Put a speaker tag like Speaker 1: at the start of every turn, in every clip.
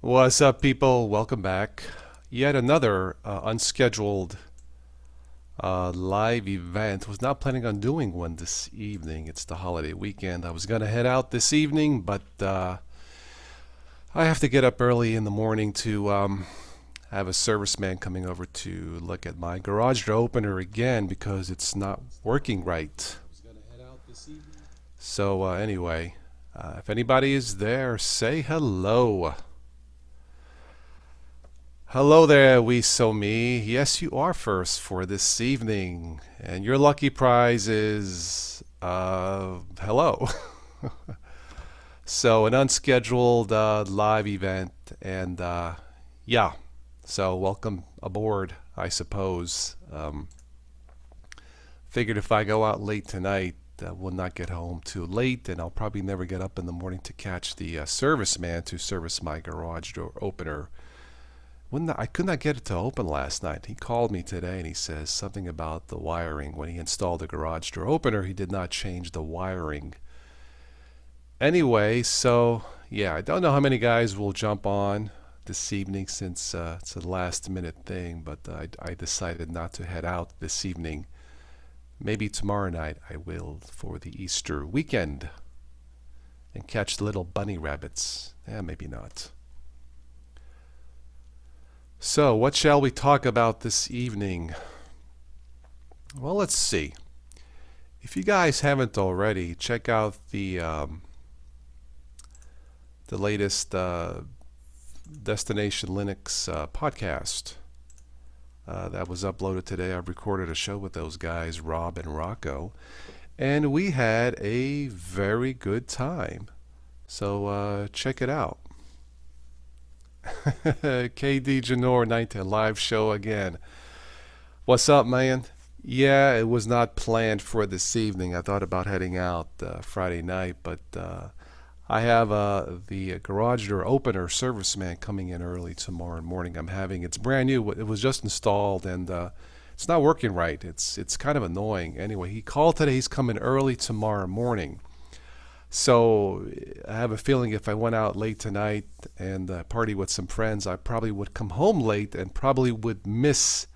Speaker 1: What's up, people? Welcome back. Yet another unscheduled live event. Was not planning on doing one this evening. It's the holiday weekend. I was going to head out this evening, but I have to get up early in the morning to have a serviceman coming over to look at my garage door opener again because it's not working right. So anyway, if anybody is there, say hello. Hello there, we so me. Yes, you are first for this evening, and your lucky prize is hello. So an unscheduled live event, and yeah. So welcome aboard, I suppose. Figured if I go out late tonight, we'll not get home too late, and I'll probably never get up in the morning to catch the serviceman to service my garage door opener. I could not get it to open last night. He called me today and he says something about the wiring. When he installed the garage door opener, he did not change the wiring. Anyway, so yeah, I don't know how many guys will jump on this evening since it's a last minute thing, but I decided not to head out this evening. Maybe tomorrow night I will for the Easter weekend and catch the little bunny rabbits. Yeah, maybe not. So, what shall we talk about this evening? Well, let's see. If you guys haven't already, check out the latest Destination Linux podcast that was uploaded today. I recorded a show with those guys, Rob and Rocco, and we had a very good time. So check it out. KD Janor 19 live show again. What's up, man? Yeah, it was not planned for this evening. I thought about heading out Friday night, but I have the garage door opener serviceman coming in early tomorrow morning. It's brand new. It was just installed, and it's not working right. It's kind of annoying. Anyway, he called today. He's coming early tomorrow morning. So I have a feeling if I went out late tonight and party with some friends, I probably would come home late and probably would miss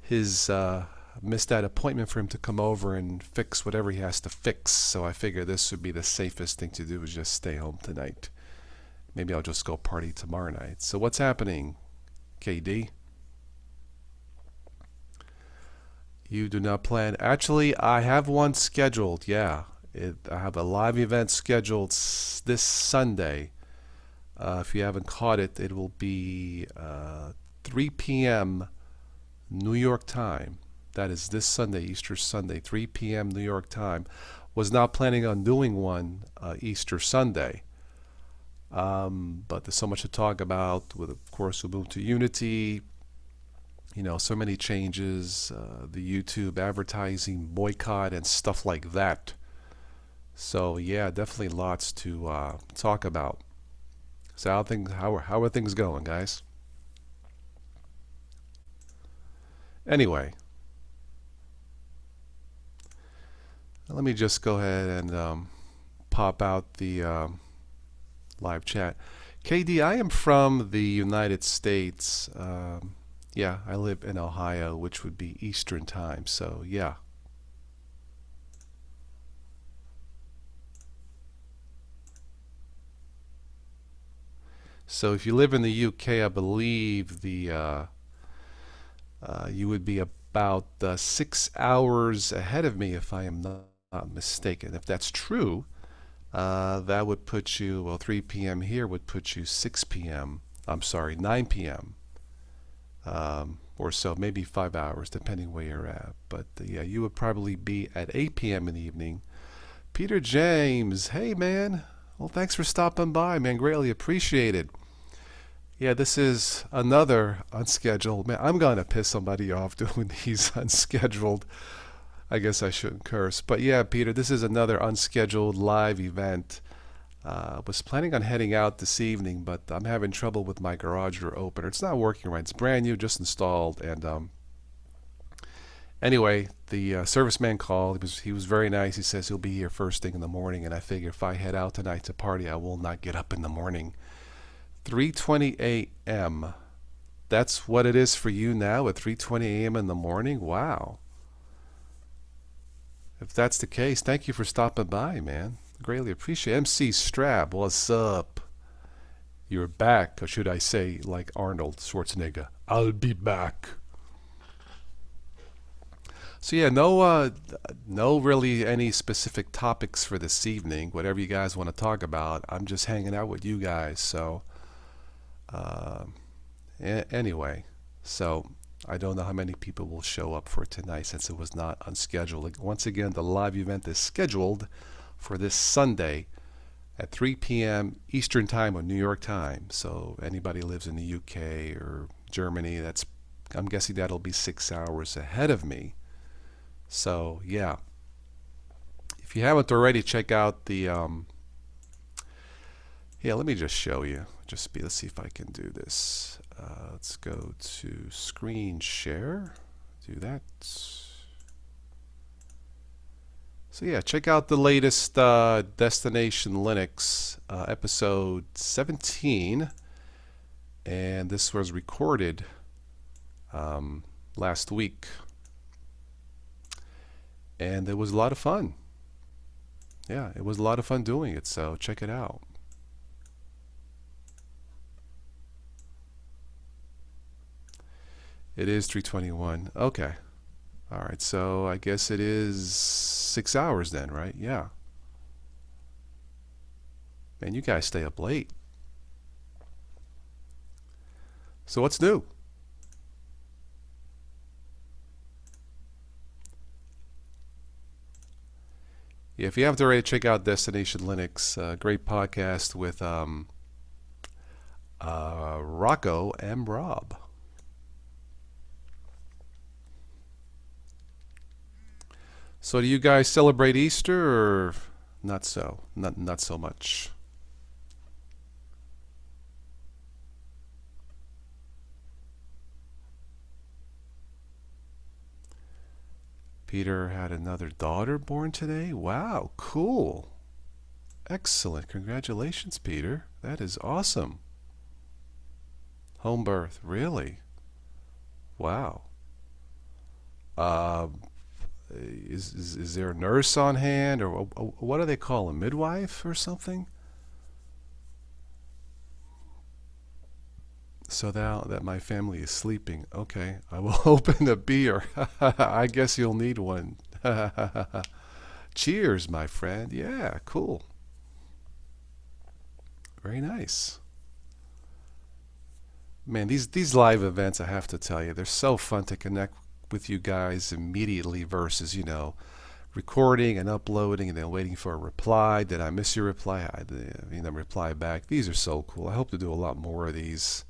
Speaker 1: that appointment for him to come over and fix whatever he has to fix. So I figure this would be the safest thing to do is just stay home tonight. Maybe I'll just go party tomorrow night. So what's happening, KD? You do not plan. Actually, I have one scheduled, yeah. I have a live event scheduled this Sunday. If you haven't caught it, it will be 3 p.m. New York time. That is this Sunday, Easter Sunday, 3 p.m. New York time. Was not planning on doing one Easter Sunday. But there's so much to talk about with, of course, Ubuntu Unity. You know, so many changes, the YouTube advertising boycott and stuff like that. So yeah, definitely lots to talk about. So how are things going, guys? Anyway, let me just go ahead and pop out the live chat. KD, I am from the United States. Yeah, I live in Ohio, which would be Eastern time. So yeah. So if you live in the UK, I believe you would be about 6 hours ahead of me if I am not mistaken. If that's true, that would put you, well, 3 p.m. here would put you 6 p.m. I'm sorry, 9 p.m. Or so, maybe 5 hours, depending where you're at. But yeah, you would probably be at 8 p.m. in the evening. Peter James, hey man. Well, thanks for stopping by, man. Greatly appreciated. Yeah, this is another unscheduled. Man, I'm going to piss somebody off doing these unscheduled. I guess I shouldn't curse. But yeah, Peter, this is another unscheduled live event. Was planning on heading out this evening, but I'm having trouble with my garage door opener. It's not working right. It's brand new, just installed. And anyway, the serviceman called. He was very nice. He says he'll be here first thing in the morning. And I figure if I head out tonight to party, I will not get up in the morning 3:20 a.m. That's what it is for you now at 3:20 a.m. in the morning? Wow. If that's the case, thank you for stopping by, man. Greatly appreciate it. MC Strab, what's up? You're back, or should I say, like Arnold Schwarzenegger, I'll be back. So yeah, no really any specific topics for this evening. Whatever you guys want to talk about, I'm just hanging out with you guys. So uh, anyway, so I don't know how many people will show up for tonight since it was not unscheduled. Once again, the live event is scheduled for this Sunday at 3 p.m. Eastern Time or New York time. So anybody who lives in the UK or Germany, I'm guessing that'll be 6 hours ahead of me. So yeah, if you haven't already, check out the yeah, let me just show you. Let's see if I can do this. Let's go to screen share. Do that. So yeah, check out the latest Destination Linux episode 17, and this was recorded last week, and it was a lot of fun. Yeah, it was a lot of fun doing it, so check it out. It is 3:21. Okay. All right, so I guess it is 6 hours then, right? Yeah. Man, you guys stay up late. So what's new? Yeah, if you haven't already, check out Destination Linux. Great podcast with Rocco and Rob. So do you guys celebrate Easter or not so? Not so much. Peter had another daughter born today? Wow, cool. Excellent. Congratulations, Peter. That is awesome. Home birth, really? Wow. Uh, is there a nurse on hand, or what do they call a midwife or something? So now that my family is sleeping, okay, I will open a beer. I guess you'll need one. Cheers, my friend. Yeah, cool. Very nice. Man, these live events, I have to tell you, they're so fun to connect with you guys immediately versus, recording and uploading and then waiting for a reply. Did I miss your reply? Reply back. These are so cool. I hope to do a lot more of these.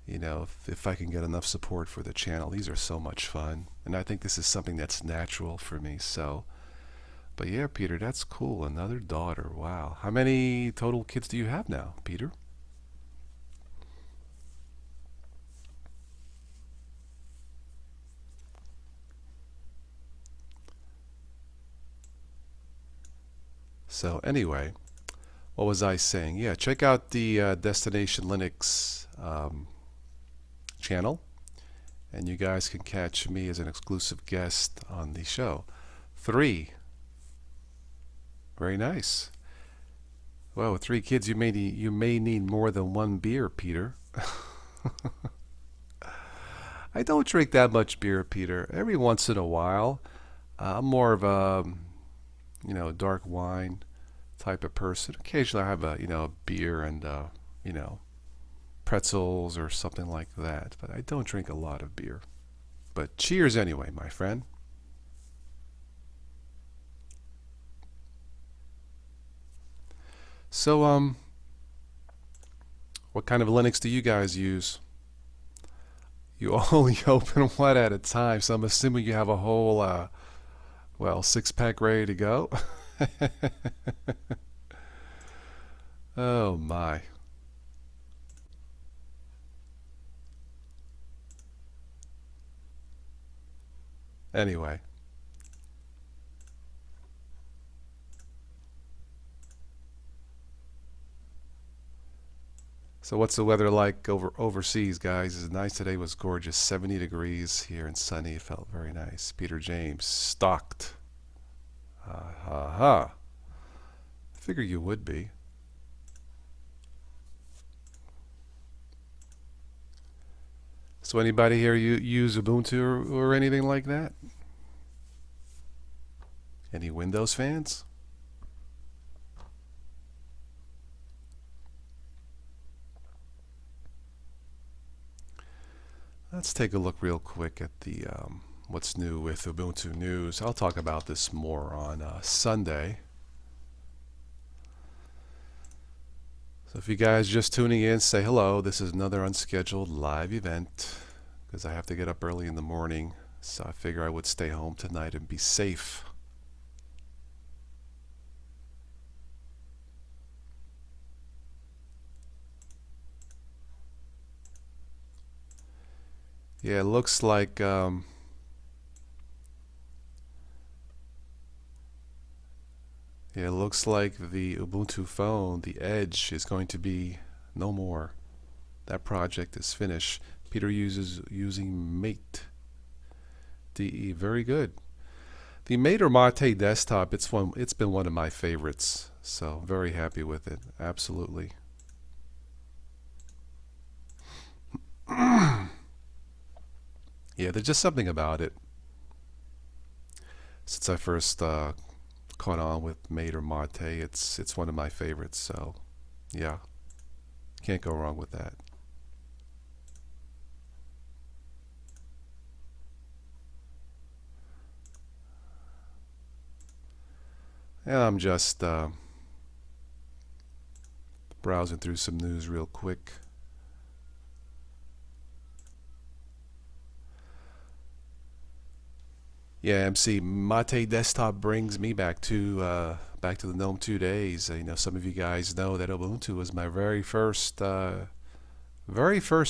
Speaker 1: If I can get enough support for the channel. These are so much fun. And I think this is something that's natural for me. So, but yeah, Peter, that's cool. Another daughter. Wow. How many total kids do you have now, Peter? So anyway, what was I saying? Yeah, check out the Destination Linux channel, and you guys can catch me as an exclusive guest on the show. 3. Very nice. Well, with 3 kids, you may need more than one beer, Peter. I don't drink that much beer, Peter. Every once in a while, I'm more of a dark wine type of person. Occasionally, I have a beer and you know pretzels or something like that. But I don't drink a lot of beer. But cheers anyway, my friend. So what kind of Linux do you guys use? You only open one at a time, so I'm assuming you have a whole 6-pack ready to go. Oh my. Anyway, So what's the weather like overseas, guys? It's nice today. Was gorgeous. 70 degrees here and sunny. It felt very nice. Peter James, stocked. Ha ha ha. Figure you would be. So anybody here use Ubuntu or anything like that? Any Windows fans? Let's take a look real quick at the what's new with Ubuntu news. I'll talk about this more on Sunday. So if you guys just tuning in, say hello. This is another unscheduled live event because I have to get up early in the morning. So I figure I would stay home tonight and be safe. Yeah, it looks like it looks like the Ubuntu phone, the Edge, is going to be no more. That project is finished. Peter uses using Mate DE. Very good. The Mate or Mate desktop, it's been one of my favorites. So very happy with it. Absolutely. Yeah, there's just something about it. Since I first caught on with Mate or Mate, it's one of my favorites. So, yeah, can't go wrong with that. And I'm just browsing through some news real quick. Yeah, MC Mate Desktop brings me back to the GNOME 2 days. You know, some of you guys know that Ubuntu was my very first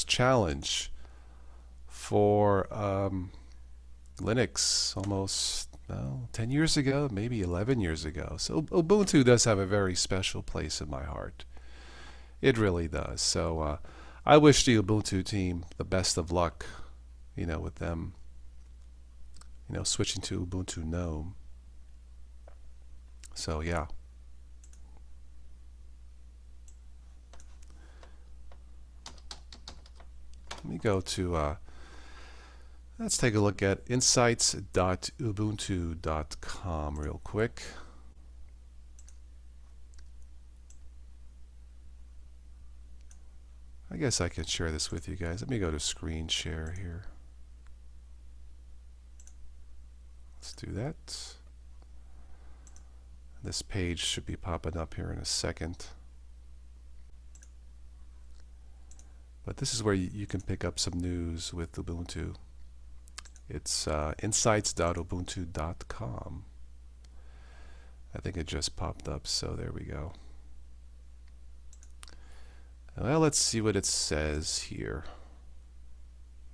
Speaker 1: challenge for Linux, almost 10 years ago, maybe 11 years ago. So Ubuntu does have a very special place in my heart. It really does. So I wish the Ubuntu team the best of luck, you know, with them, you know, switching to Ubuntu GNOME. So yeah. Let me go to let's take a look at insights.ubuntu.com real quick. I guess I can share this with you guys. Let me go to screen share here. Let's do that. This page should be popping up here in a second. But this is where you can pick up some news with Ubuntu. It's insights.ubuntu.com. I think it just popped up, so there we go. Well, let's see what it says here.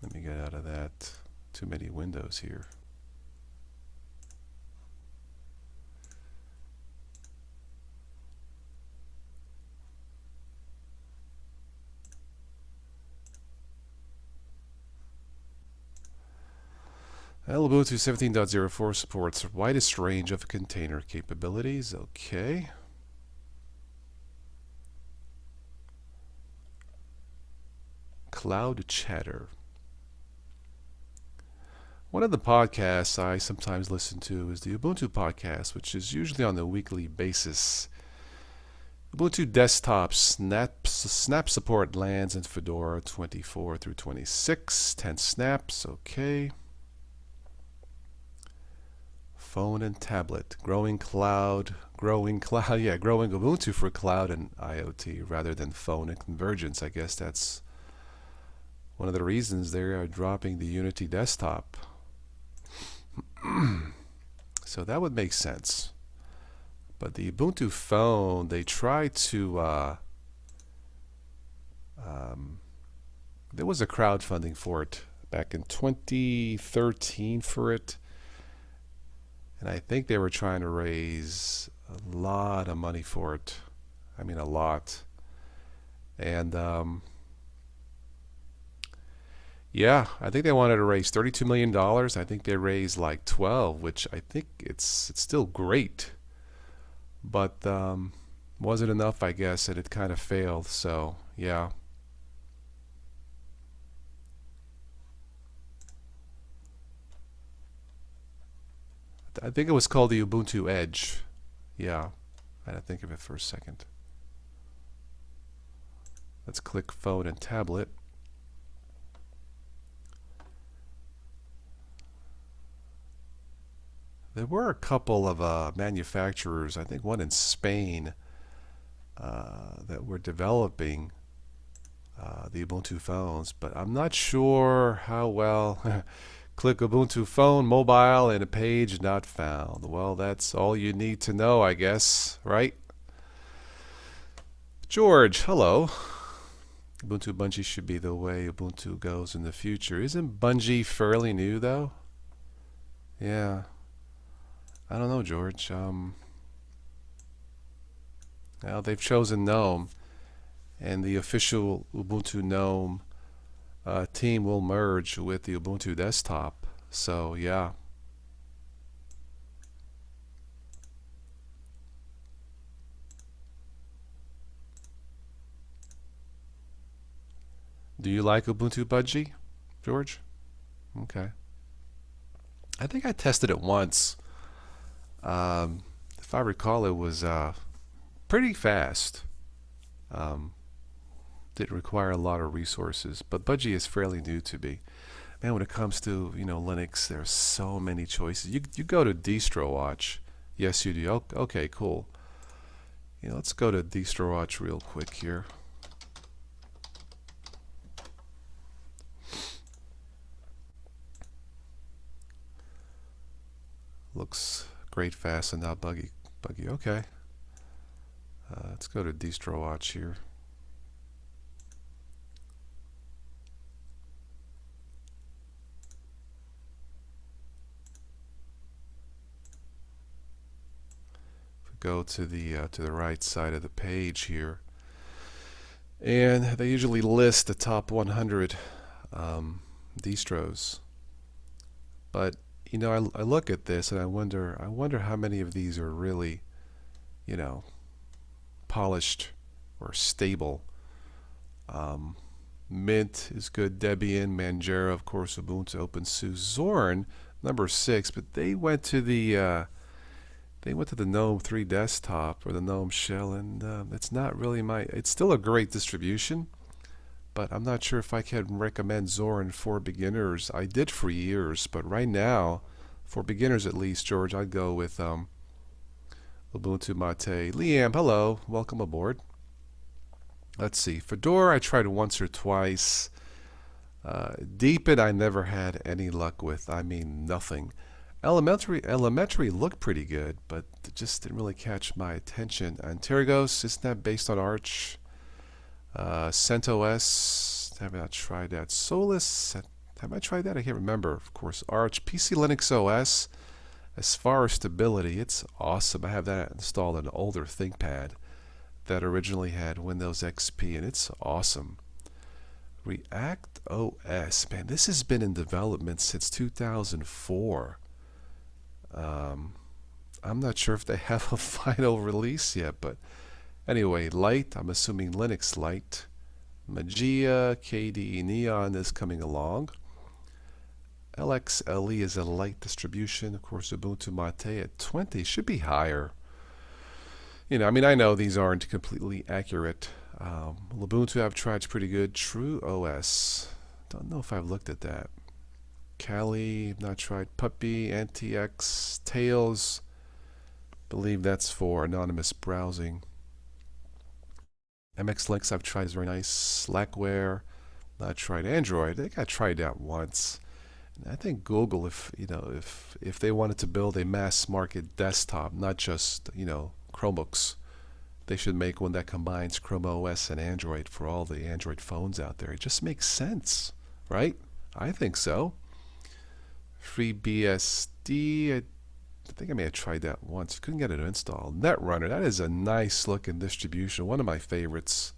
Speaker 1: Let me get out of that. Too many windows here. Well, Ubuntu 17.04 supports widest range of container capabilities. Okay. Cloud chatter. One of the podcasts I sometimes listen to is the Ubuntu podcast, which is usually on a weekly basis. Ubuntu desktop snap support lands in Fedora 24 through 26. 10 snaps. Okay. Phone and tablet, growing Ubuntu for cloud and IoT rather than phone and convergence. I guess that's one of the reasons they are dropping the Unity desktop. So that would make sense. But the Ubuntu phone, they tried to there was a crowdfunding for it back in 2013 for it. And I think they were trying to raise a lot of money for it. I mean, a lot. And yeah, I think they wanted to raise $32 million. I think they raised like 12, which I think it's still great, but wasn't enough, I guess, and it kind of failed. So yeah, I think it was called the Ubuntu Edge. Yeah, I had to think of it for a second. Let's click phone and tablet. There were a couple of manufacturers, I think one in Spain, that were developing the Ubuntu phones, but I'm not sure how well. Click Ubuntu phone, mobile, and a page not found. Well, that's all you need to know, I guess, right? George, hello. Ubuntu Bungee should be the way Ubuntu goes in the future. Isn't Bungee fairly new, though? Yeah. I don't know, George. Well, they've chosen GNOME, and the official Ubuntu GNOME team will merge with the Ubuntu desktop. So, yeah. Do you like Ubuntu Bungee, George? Okay. I think I tested it once. If I recall, it was pretty fast. Um, didn't require a lot of resources, but Budgie is fairly new to me. Man, when it comes to Linux, there's so many choices. You go to DistroWatch. Yes, you do. Okay, cool. Let's go to DistroWatch real quick here. Looks great, fast, and not buggy. Okay. Let's go to DistroWatch here. Go to the right side of the page here, and they usually list the top 100 distros. But I look at this and I wonder how many of these are really, polished or stable. Mint is good. Debian, Manjaro, of course, Ubuntu, OpenSUSE, Zorn, number 6. But they went to the GNOME 3 desktop or the GNOME shell, and it's not really it's still a great distribution, but I'm not sure if I can recommend Zorn for beginners. I did for years, but right now, for beginners at least, George, I'd go with Ubuntu Mate. Liam, hello, welcome aboard. Let's see, Fedora I tried once or twice. Deepin I never had any luck with. I mean, nothing. Elementary looked pretty good, but it just didn't really catch my attention. Antergos, isn't that based on Arch? CentOS, have not tried that. Solus, have I tried that? I can't remember. Of course, Arch. PC Linux OS, as far as stability, it's awesome. I have that installed on an older ThinkPad that originally had Windows XP, and it's awesome. React OS, man, this has been in development since 2004. I'm not sure if they have a final release yet, but anyway, Lite, I'm assuming Linux Lite. Magia, KDE Neon is coming along. LXLE is a light distribution. Of course, Ubuntu Mate at 20 should be higher. I mean, I know these aren't completely accurate. Ubuntu I've tried is pretty good. True OS, don't know if I've looked at that. Kali, not tried. Puppy, NTX, Tails, believe that's for anonymous browsing. MX Links I've tried, is very nice. Slackware, not tried. Android, I think I tried that once. And I think Google, if they wanted to build a mass market desktop, not just Chromebooks, they should make one that combines Chrome OS and Android for all the Android phones out there. It just makes sense, right? I think so. FreeBSD, I think I may have tried that once. Couldn't get it installed. Netrunner, that is a nice looking distribution. One of my favorites.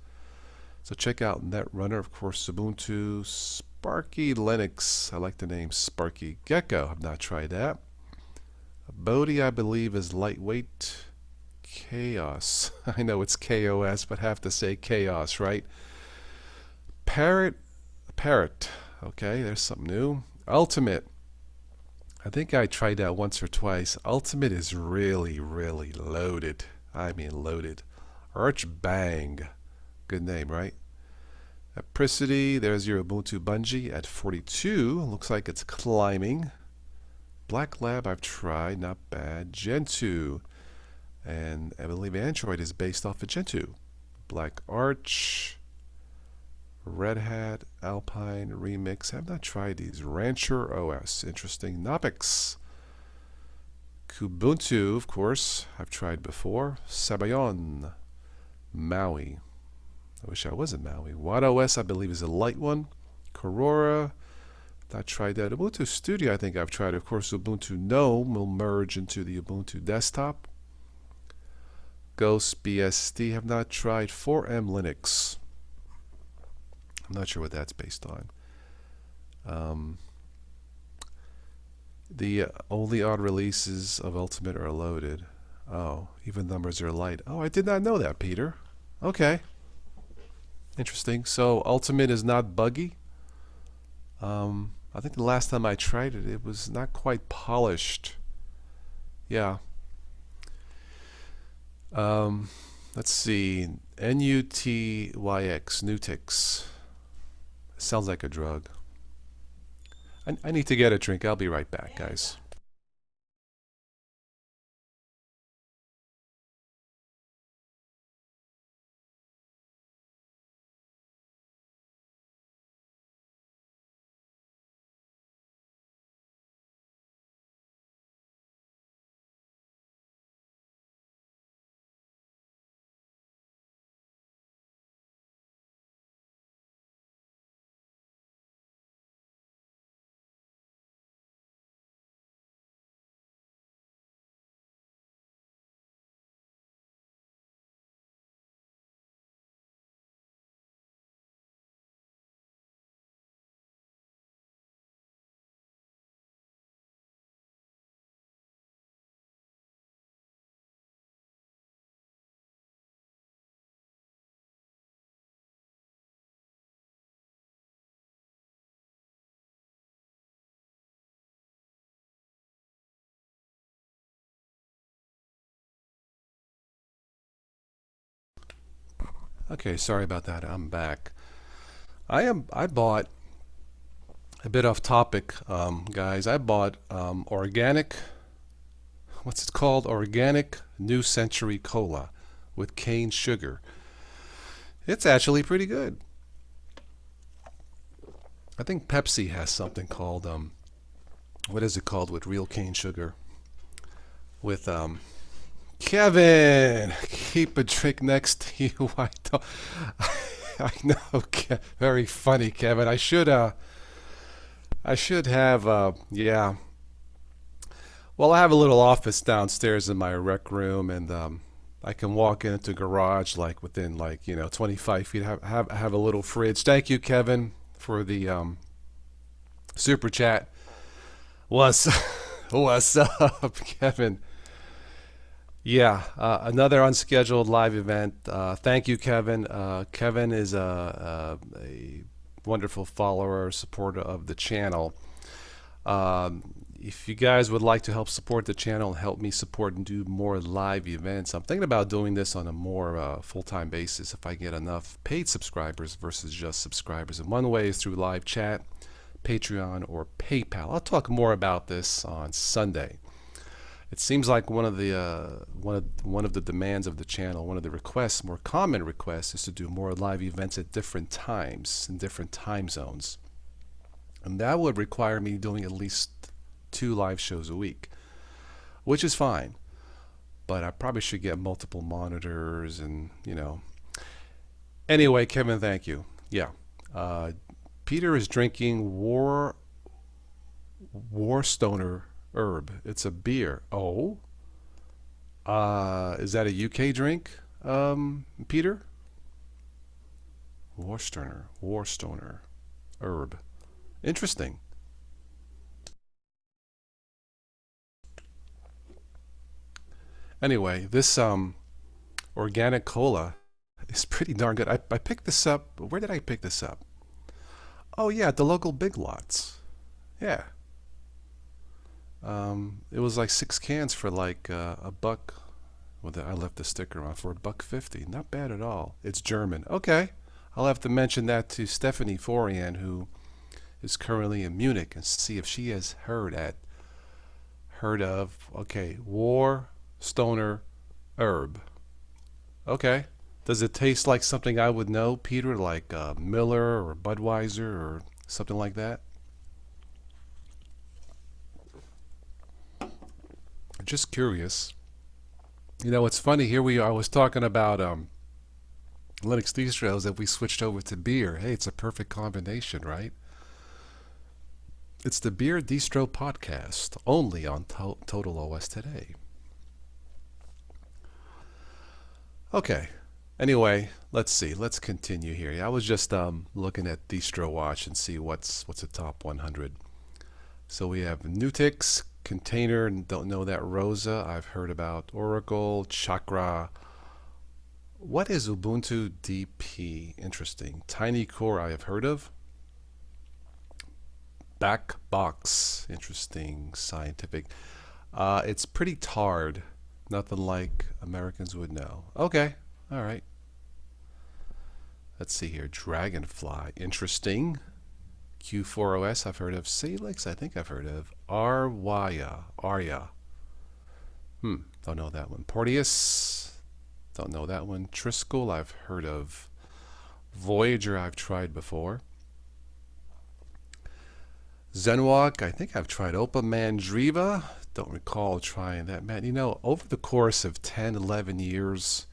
Speaker 1: So check out Netrunner, of course, Ubuntu, Sparky Linux. I like the name Sparky Gecko. I've not tried that. Bodhi, I believe, is lightweight. Chaos. I know it's KOS, but have to say chaos, right? Parrot. Okay, there's something new. Ultimate. I think I tried that once or twice. Ultimate is really, really loaded. I mean loaded. Archbang. Good name, right? Apricity, there's your Ubuntu Bungee at 42. Looks like it's climbing. Black Lab I've tried, not bad. Gentoo. And I believe Android is based off of Gentoo. Black Arch. Red Hat, Alpine, Remix. I've not tried these. Rancher OS. Interesting. Knoppix. Kubuntu, of course. I've tried before. Sabayon. Maui. I wish I was in Maui. WatchOS, I believe, is a light one. Corora. Not tried that. Ubuntu Studio, I think I've tried. Of course, Ubuntu Gnome will merge into the Ubuntu desktop. Ghost BSD, have not tried. 4M Linux. I'm not sure what that's based on. The only odd releases of Ultimate are loaded. Oh, even numbers are light. Oh, I did not know that, Peter. Okay. Interesting. So Ultimate is not buggy. I think the last time I tried it, it was not quite polished. Yeah. Let's see. NUTYX, Nutix. Sounds like a drug. I need to get a drink. I'll be right back, guys. Okay, sorry about that. I'm back. I bought a bit off topic, guys. I bought organic. What's it called? Organic New Century Cola with cane sugar. It's actually pretty good. I think Pepsi has something called what is it called with real cane sugar? With Kevin, keep a drink next to you. I don't. I know. Very funny, Kevin. I should have. Yeah. Well, I have a little office downstairs in my rec room, and I can walk into the garage like within 25 feet. Have a little fridge. Thank you, Kevin, for the super chat. What's what's up, Kevin? Yeah, another unscheduled live event. Thank you, Kevin. Kevin is a wonderful follower, supporter of the channel. If you guys would like to help support the channel and help me support and do more live events, I'm thinking about doing this on a more full-time basis if I get enough paid subscribers versus just subscribers. And one way is through live chat, Patreon, or PayPal. I'll talk more about this on Sunday. It seems like one of the demands of the channel, one of the requests, more common requests, is to do more live events at different times in different time zones, and that would require me doing at least 2 live shows a week, which is fine. But I probably should get multiple monitors, and Anyway, Kevin, thank you. Yeah, Peter is drinking Warstoner Herb. It's a beer. Oh, is that a UK drink, Peter? Warstoner, herb. Interesting. Anyway, this organic cola is pretty darn good. I picked this up. Where did I pick this up? Oh yeah, at the local Big Lots. Yeah. It was like 6 cans for like a buck. Well, I left the sticker on for $1.50. Not bad at all. It's German. Okay. I'll have to mention that to Stephanie Forian, who is currently in Munich, and see if she has heard of. Okay, War Stoner Herb. Okay. Does it taste like something I would know, Peter, like Miller or Budweiser or something like that? Just curious. You know, it's funny. Here we are. I was talking about Linux distros. If we switched over to beer, hey, it's a perfect combination, right? It's the Beer Distro Podcast, only on Total OS Today. Okay. Anyway, let's see. Let's continue here. Yeah, I was just looking at Distro Watch and see what's the top 100. So we have Nutix, Container, and don't know that. Rosa, I've heard about. Oracle, Chakra. What is Ubuntu DP? Interesting. Tiny Core, I have heard of. Backbox, interesting. Scientific. It's pretty tarred. Nothing like Americans would know. Okay, all right. Let's see here. Dragonfly, interesting. Q4OS, I've heard of. Salix, I think I've heard of. Arya. Don't know that one. Porteus, don't know that one. Triskel, I've heard of. Voyager, I've tried before. Zenwalk, I think I've tried. Opa Mandriva, don't recall trying that. Man, you know, over the course of 10, 11 years,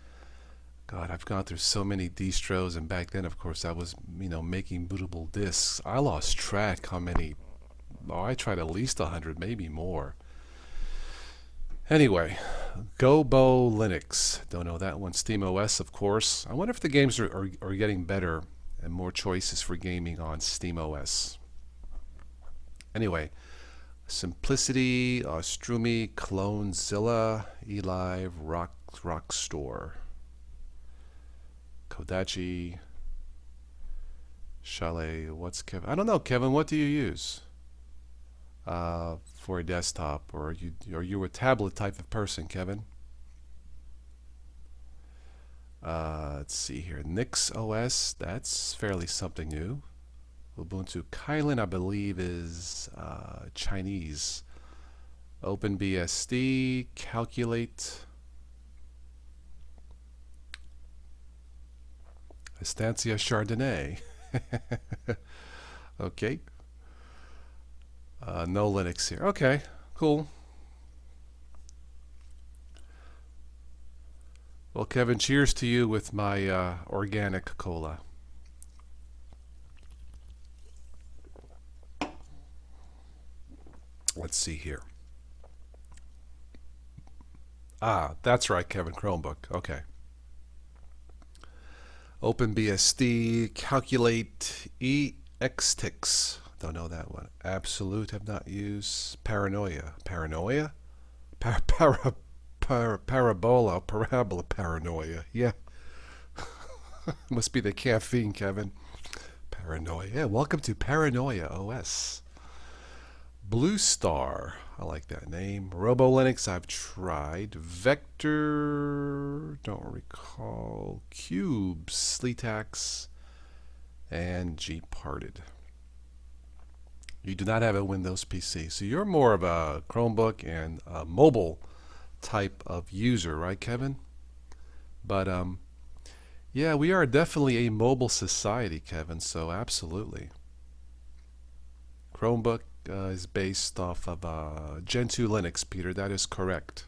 Speaker 1: God, I've gone through so many distros, and back then, of course, I was, making bootable disks. I lost track how many. Oh, I tried at least 100, maybe more. Anyway, Gobo Linux, don't know that one. SteamOS, of course. I wonder if the games are getting better and more choices for gaming on SteamOS. Anyway, Simplicity, Strumi, Clonezilla, eLive, Rockstore, Kodachi, Chalet. What's Kevin? I don't know, Kevin. What do you use for a desktop, or are you a tablet type of person, Kevin? Let's see here. Nix OS. That's fairly something new. Ubuntu Kylin, I believe, is Chinese. OpenBSD, Calculate, Estancia Chardonnay. Okay. No Linux here. Okay, cool. Well, Kevin, cheers to you with my organic cola. Let's see here. That's right, Kevin. Chromebook. Okay. OpenBSD, Calculate, EXTix. Don't know that one. Absolute, have not used. Paranoia. Parabola paranoia. Yeah. Must be the caffeine, Kevin. Paranoia. Yeah, welcome to Paranoia OS. Blue Star, I like that name. Robo Linux, I've tried. Vector, don't recall. Cube, Sleetax, and Gparted. You do not have a Windows PC, so you're more of a Chromebook and a mobile type of user, right, Kevin? But yeah, we are definitely a mobile society, Kevin. So absolutely. Chromebook is based off of Gen 2 Linux, Peter. That is correct.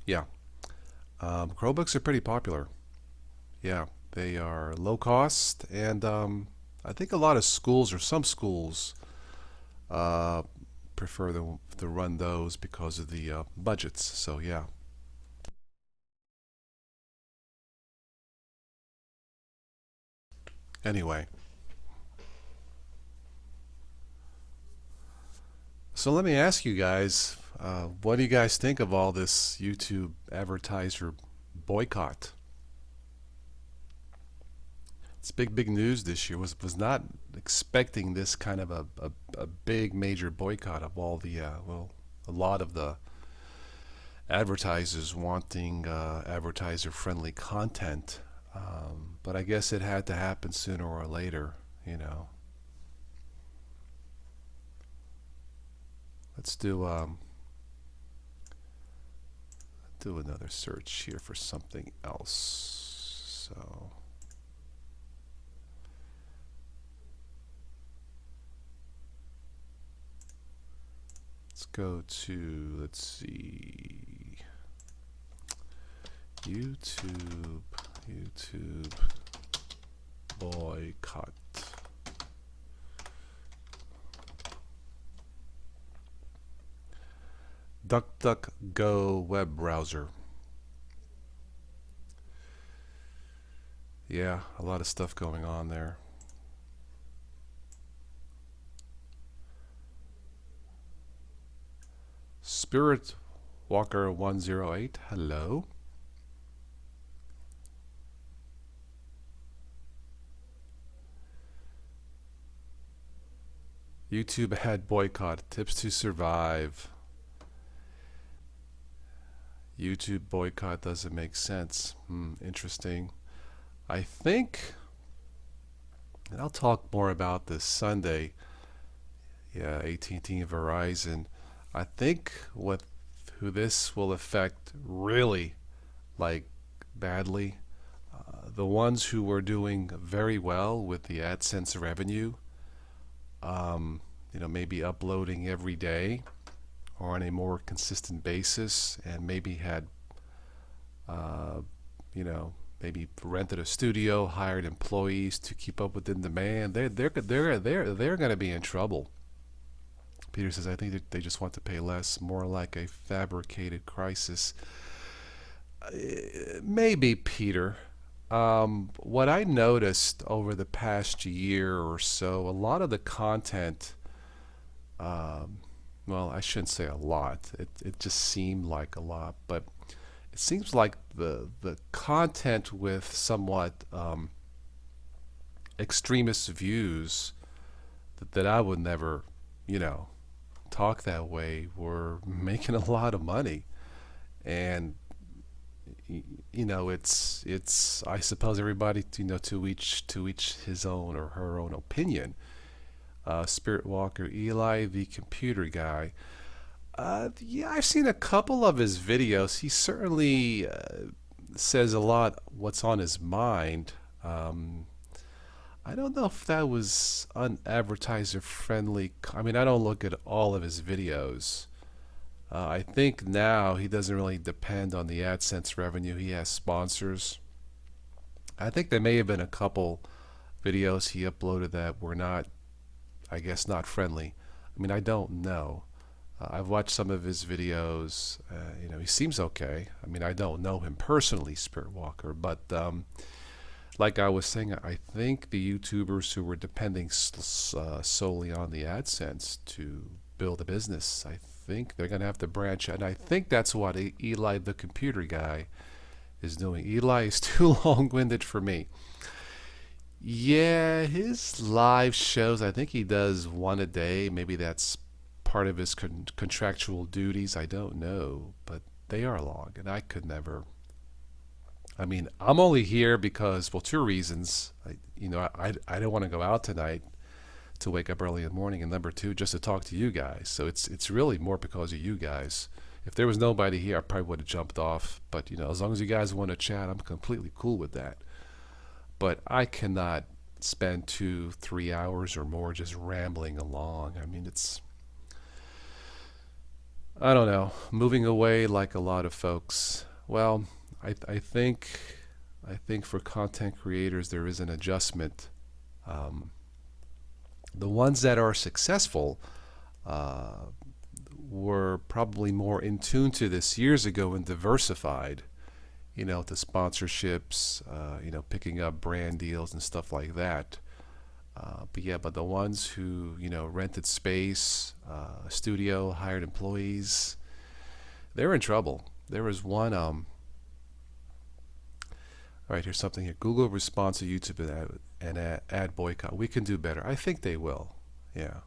Speaker 1: Yeah. Chromebooks are pretty popular. Yeah, they are low cost, and I think a lot of schools, or some schools, uh, prefer to run those because of the budgets. So yeah. Anyway, so let me ask you guys, what do you guys think of all this YouTube advertiser boycott? It's big news this year. Was not expecting this kind of a big major boycott of all the well, a lot of the advertisers wanting advertiser friendly content. But I guess it had to happen sooner or later, you know. Let's do another search here for something else. So let's go to, let's see, YouTube boycott. DuckDuckGo web browser. Yeah, a lot of stuff going on there. Spirit Walker 108, hello. YouTube ad boycott, tips to survive. YouTube boycott doesn't make sense. Interesting. I think, and I'll talk more about this Sunday, yeah, AT&T and Verizon. I think who this will affect really, like, badly, the ones who were doing very well with the AdSense revenue, you know, maybe uploading every day or on a more consistent basis, and maybe had, you know, maybe rented a studio, hired employees to keep up with the demand. They're going to be in trouble. Peter says, I think that they just want to pay less, more like a fabricated crisis. Maybe, Peter. What I noticed over the past year or so, a lot of the content, well, I shouldn't say a lot. It just seemed like a lot, but it seems like the content with somewhat extremist views that I would never, you know, talk that way, were making a lot of money. And you know, it's I suppose everybody, you know, to each his own or her own opinion. Spirit Walker Eli, the computer guy. Yeah, I've seen a couple of his videos. He certainly says a lot what's on his mind. I don't know if that was unadvertiser friendly. I mean, I don't look at all of his videos. I think now he doesn't really depend on the AdSense revenue. He has sponsors. I think there may have been a couple videos he uploaded that were not, I guess, not friendly. I mean, I don't know. I've watched some of his videos. You know, he seems okay. I mean, I don't know him personally, Spirit Walker, but like I was saying, I think the YouTubers who were depending solely on the AdSense to build a business, I think they're going to have to branch out. And I think that's what Eli, the computer guy, is doing. Eli is too long-winded for me. Yeah, his live shows, I think he does one a day. Maybe that's part of his contractual duties. I don't know, but they are long, and I could never. I mean, I'm only here because, well, two reasons. You know, I don't want to go out tonight to wake up early in the morning, and number two, just to talk to you guys. So it's really more because of you guys. If there was nobody here, I probably would have jumped off. But you know, as long as you guys want to chat, I'm completely cool with that. But I cannot spend 2-3 hours or more just rambling along. I mean, I don't know, moving away like a lot of folks. Well, I think for content creators there is an adjustment. The ones that are successful were probably more in tune to this years ago and diversified. to sponsorships, picking up brand deals and stuff like that. But the ones who, rented space, studio, hired employees, they're in trouble. There was one, all right, here's something here. Google responds to YouTube and ad boycott. We can do better. I think they will. Yeah.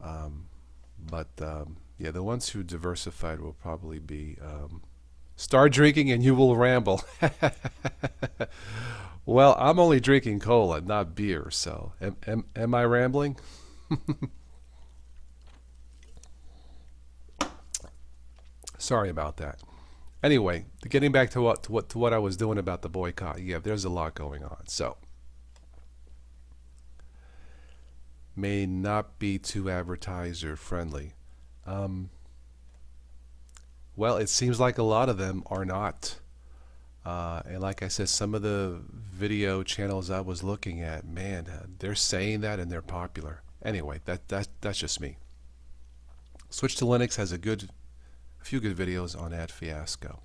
Speaker 1: Um, but yeah, the ones who diversified will probably be start drinking and you will ramble. Well, I'm only drinking cola, not beer. So am I rambling? Sorry about that. Anyway, getting back to what I was doing about the boycott. Yeah, there's a lot going on. So may not be too advertiser friendly. Um, well, it seems like a lot of them are not. And like I said, some of the video channels I was looking at, man, they're saying that and they're popular. Anyway, that's just me. Switch to Linux has a few good videos on Ad Fiasco.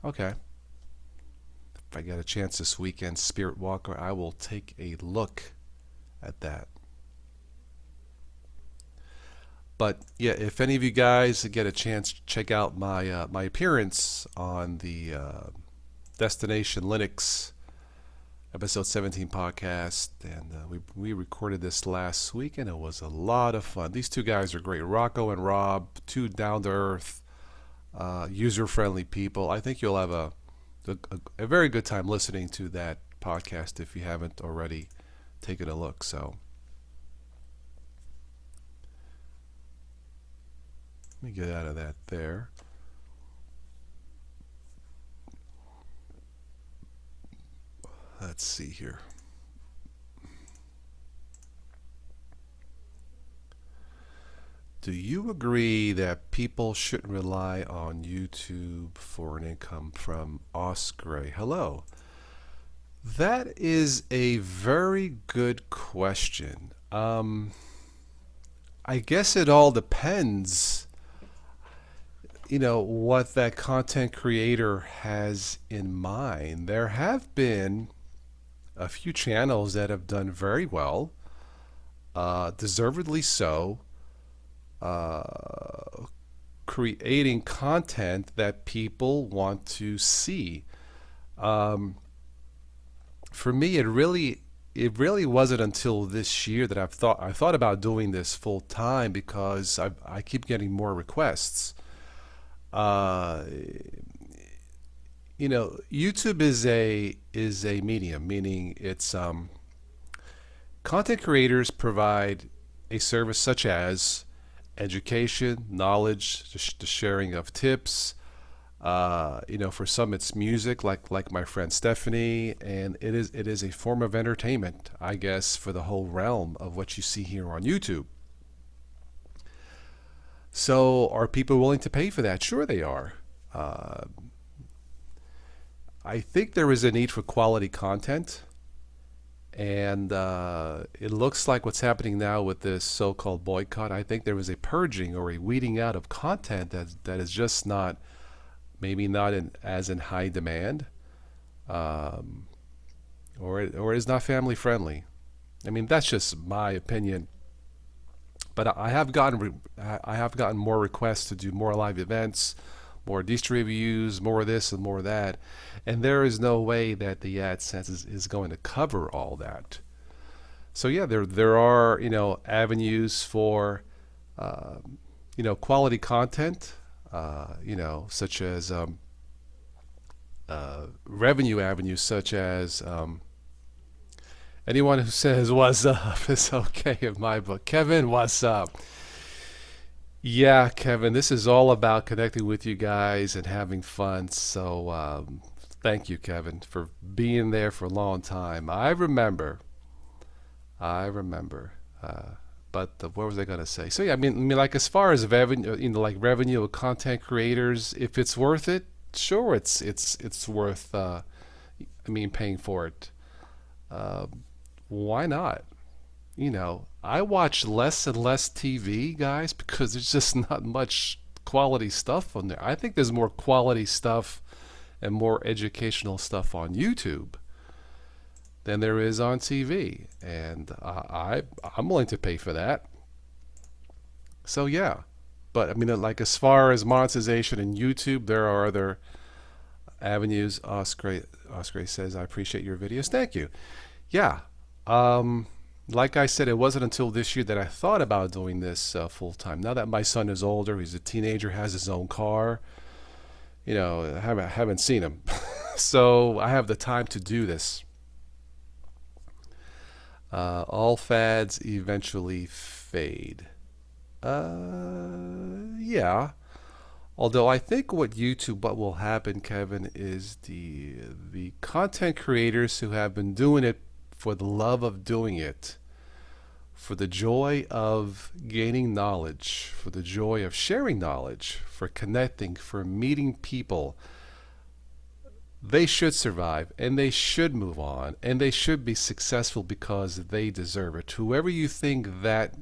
Speaker 1: Okay, if I get a chance this weekend, Spirit Walker, I will take a look at that. But yeah, if any of you guys get a chance, check out my appearance on the Destination Linux episode 17 podcast, and we recorded this last week, and it was a lot of fun. These two guys are great, Rocco and Rob, two down to earth, user friendly people. I think you'll have a very good time listening to that podcast if you haven't already taken a look. So let me get out of that there. Let's see here. Do you agree that people shouldn't rely on YouTube for an income? From Osgray? Hello. That is a very good question. I guess it all depends, what that content creator has in mind. There have been a few channels that have done very well, deservedly so, creating content that people want to see. Um, for me, it really wasn't until this year that I thought about doing this full time because I keep getting more requests. Uh, YouTube is a medium, meaning it's content creators provide a service such as education, knowledge, the sharing of tips. For some it's music, like my friend Stephanie, and it is a form of entertainment, I guess, for the whole realm of what you see here on YouTube. So, are people willing to pay for that? Sure, they are. Uh, I think there is a need for quality content, and it looks like what's happening now with this so-called boycott. I think there was a purging or a weeding out of content that is just not, maybe not as in high demand, um, or is not family friendly. I mean, that's just my opinion. But I have gotten more requests to do more live events, more distro reviews, more of this and more of that, and there is no way that the AdSense is going to cover all that. So yeah, there are avenues for quality content, such as revenue avenues, such as anyone who says "what's up" is okay in my book. Kevin, what's up? Yeah, Kevin, this is all about connecting with you guys and having fun. So thank you, Kevin, for being there for a long time. I remember. But what was I gonna say? So yeah, I mean, like as far as revenue, like revenue of content creators, if it's worth it, sure, it's worth. Paying for it. Uh, why not? I watch less and less TV, guys, because there's just not much quality stuff on there. I think there's more quality stuff and more educational stuff on YouTube than there is on TV, and I'm willing to pay for that. So yeah, but I mean, like as far as monetization in YouTube, there are other avenues. Oscar says, "I appreciate your videos. Thank you." Yeah, like I said, it wasn't until this year that I thought about doing this full time. Now that my son is older, he's a teenager, has his own car. You know, I haven't seen him, so I have the time to do this. All fads eventually fade. Yeah. Although I think what will happen, Kevin, is the content creators who have been doing it for the love of doing it, for the joy of gaining knowledge, for the joy of sharing knowledge, for connecting, for meeting people, they should survive and they should move on and they should be successful because they deserve it. Whoever you think that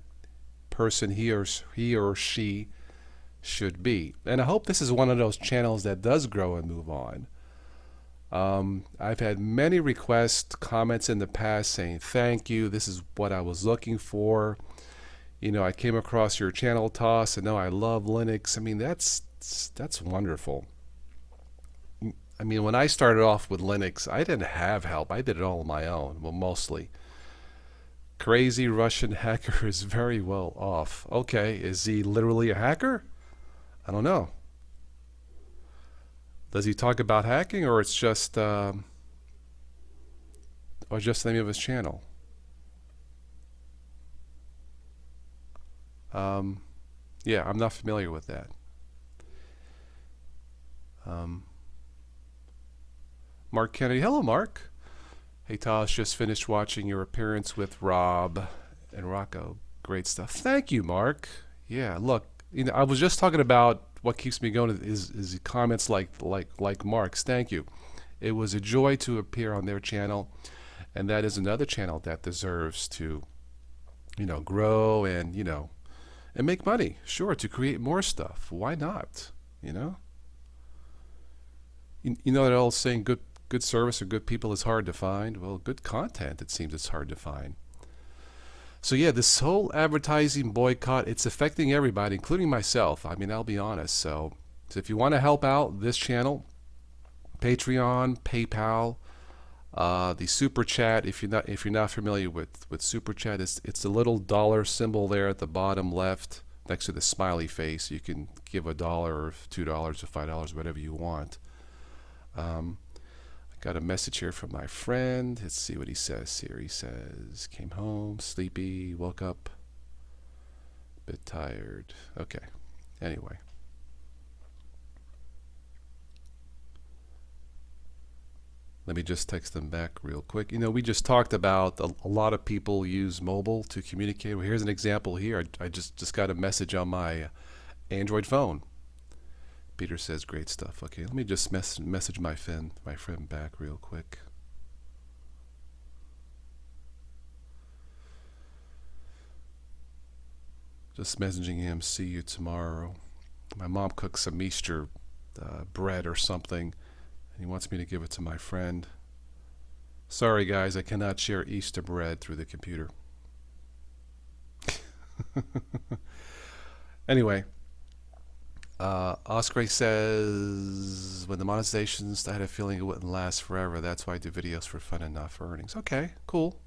Speaker 1: person he or she should be. And I hope this is one of those channels that does grow and move on. I've had many requests, comments in the past saying, thank you, this is what I was looking for. You know, I came across your channel, Toss, and now I love Linux. I mean, that's wonderful. I mean, when I started off with Linux, I didn't have help. I did it all on my own, well, mostly. Crazy Russian hacker is very well off. Okay, is he literally a hacker? I don't know. Does he talk about hacking, or it's just the name of his channel? Yeah, I'm not familiar with that. Mark Kennedy. Hello, Mark. Hey, Tosh, just finished watching your appearance with Rob and Rocco. Great stuff. Thank you, Mark. Yeah, look, you know, I was just talking about what keeps me going is comments like Mark's. Thank you. It was a joy to appear on their channel, and that is another channel that deserves to, you know, grow and, you know, and make money. Sure, to create more stuff. Why not? You know. You know that old saying, good service or good people is hard to find. Well, good content, it seems it's hard to find. So yeah, this whole advertising boycott, it's affecting everybody, including myself. I mean, I'll be honest. So if you want to help out this channel, Patreon, PayPal, the Super Chat. If you're not familiar with Super Chat, it's the little dollar symbol there at the bottom left next to the smiley face. You can give $1 or $2 or $5, whatever you want. Got a message here from my friend. Let's see what he says here. He says, came home, sleepy, woke up, a bit tired. Okay. Anyway. Let me just text them back real quick. You know, we just talked about a lot of people use mobile to communicate. Well, here's an example here. I just got a message on my Android phone. Peter says, great stuff. Okay, let me just message my friend back real quick. Just messaging him, see you tomorrow. My mom cooked some Easter bread or something, and he wants me to give it to my friend. Sorry guys, I cannot share Easter bread through the computer. Anyway. Oscar says, when the monetizations, I had a feeling it wouldn't last forever. That's why I do videos for fun and not for earnings. Okay, cool.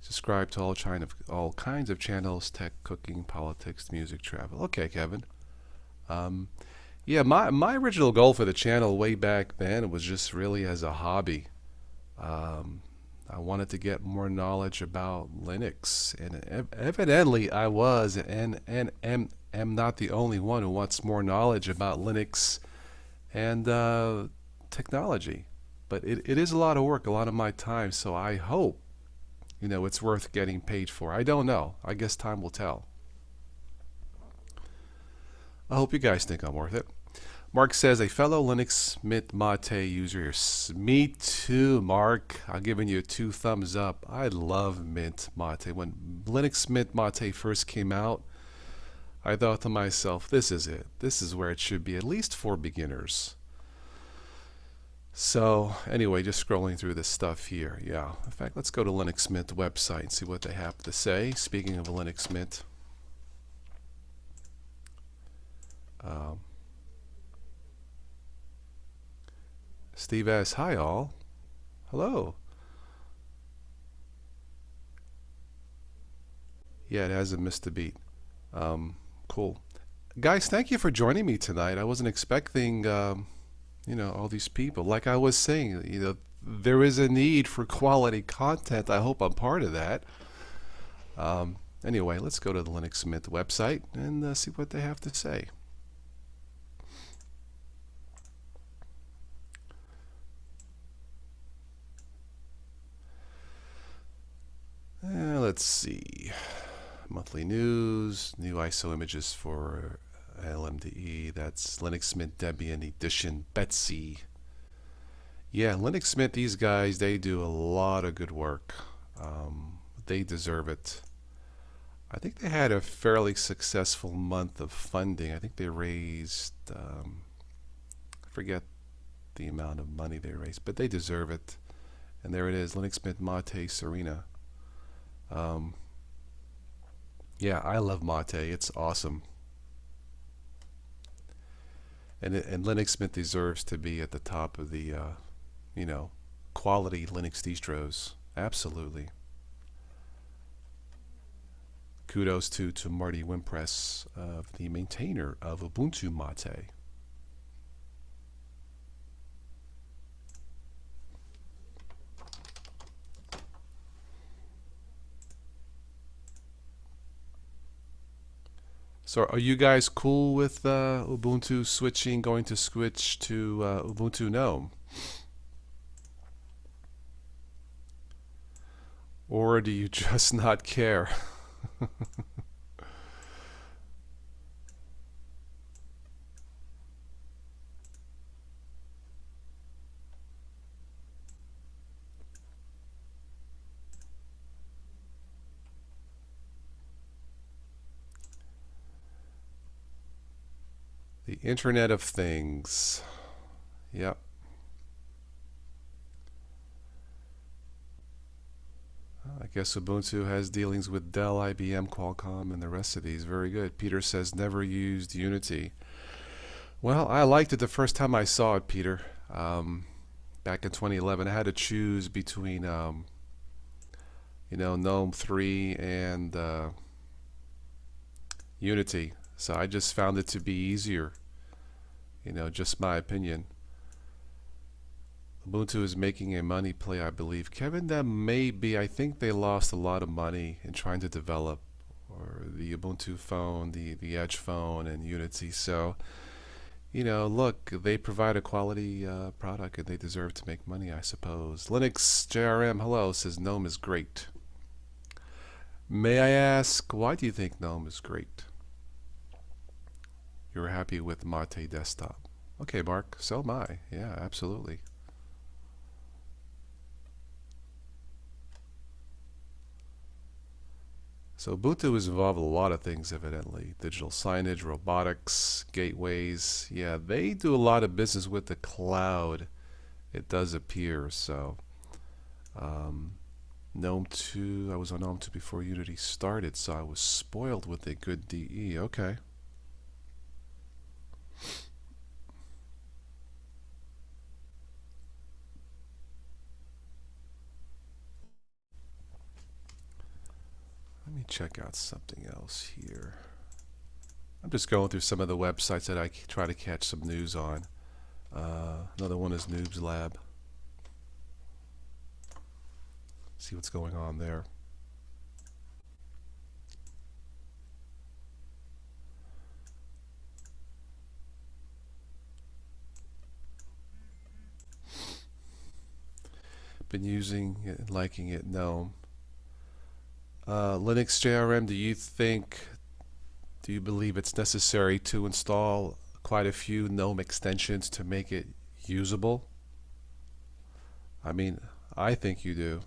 Speaker 1: Subscribe to all kinds of channels: tech, cooking, politics, music, travel. Okay, Kevin. Yeah, my original goal for the channel way back then was just really as a hobby. I wanted to get more knowledge about Linux, and evidently I was and am not the only one who wants more knowledge about Linux and technology. But it is a lot of work, a lot of my time, so I hope, you know, it's worth getting paid for. I don't know. I guess time will tell. I hope you guys think I'm worth it. Mark says, a fellow Linux Mint Mate user here. Me too, Mark. I'm giving you 2 thumbs up. I love Mint Mate. When Linux Mint Mate first came out, I thought to myself, this is it. This is where it should be, at least for beginners. So anyway, just scrolling through this stuff here. Yeah. In fact, let's go to Linux Mint website and see what they have to say. Speaking of Linux Mint, um, Steve asks, "Hi all, hello." Yeah, it hasn't missed a beat. Cool, guys. Thank you for joining me tonight. I wasn't expecting, all these people. Like I was saying, there is a need for quality content. I hope I'm part of that. Anyway, let's go to the Linux Mint website and see what they have to say. Let's see. Monthly news, new ISO images for LMDE. That's Linux Mint Debian Edition Betsy. Yeah, Linux Mint, these guys, they do a lot of good work. They deserve it. I think they had a fairly successful month of funding. I think they raised, I forget the amount of money they raised, but they deserve it. And there it is, Linux Mint Mate Serena. Yeah, I love Mate. It's awesome. And Linux Mint deserves to be at the top of the, quality Linux distros. Absolutely. Kudos to Marty Wimpress, the maintainer of Ubuntu Mate. So are you guys cool with Ubuntu switching, going to switch to Ubuntu GNOME? Or do you just not care? The Internet of Things. Yep. I guess Ubuntu has dealings with Dell, IBM, Qualcomm, and the rest of these. Very good. Peter says never used Unity. Well, I liked it the first time I saw it, Peter. Back in 2011, I had to choose between, GNOME 3 and Unity. So I just found it to be easier. Just my opinion. Ubuntu is making a money play, I believe. Kevin, that may be. I think they lost a lot of money in trying to develop or the Ubuntu phone, the Edge phone, and Unity. So, look, they provide a quality product and they deserve to make money, I suppose. Linux JRM, hello, says GNOME is great. May I ask, why do you think GNOME is great? You're happy with Mate Desktop. Okay, Mark, so am I. Yeah, absolutely. So Ubuntu is involved with a lot of things, evidently. Digital signage, robotics, gateways. Yeah, they do a lot of business with the cloud, it does appear. So GNOME 2, I was on GNOME 2 before Unity started, so I was spoiled with a good DE. Okay. Let me check out something else here. I'm just going through some of the websites that I try to catch some news on. Another one is Noob's Lab. See what's going on there. Been using it and liking it. GNOME. Linux JRM, do you believe it's necessary to install quite a few GNOME extensions to make it usable? I mean, I think you do,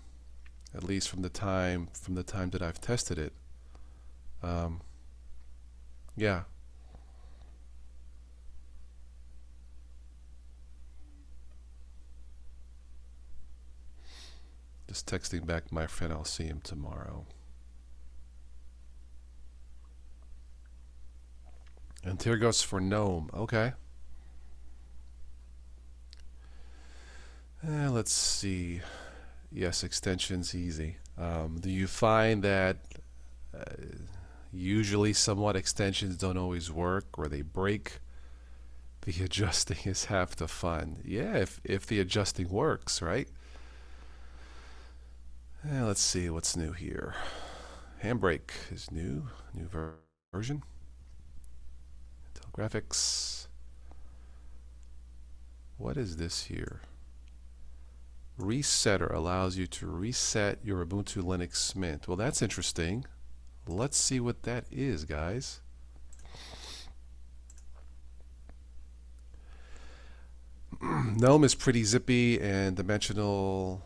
Speaker 1: at least from the time that I've tested it. Yeah. Just texting back my friend, I'll see him tomorrow. And here goes for GNOME. Okay. Let's see. Yes, extensions easy. Do you find that usually somewhat extensions don't always work or they break? The adjusting is half the fun. Yeah, if the adjusting works, right? Let's see what's new here. Handbrake is new version. Intel graphics. What is this here? Resetter allows you to reset your Ubuntu Linux Mint. Well, that's interesting. Let's see what that is, guys. GNOME is pretty zippy and dimensional,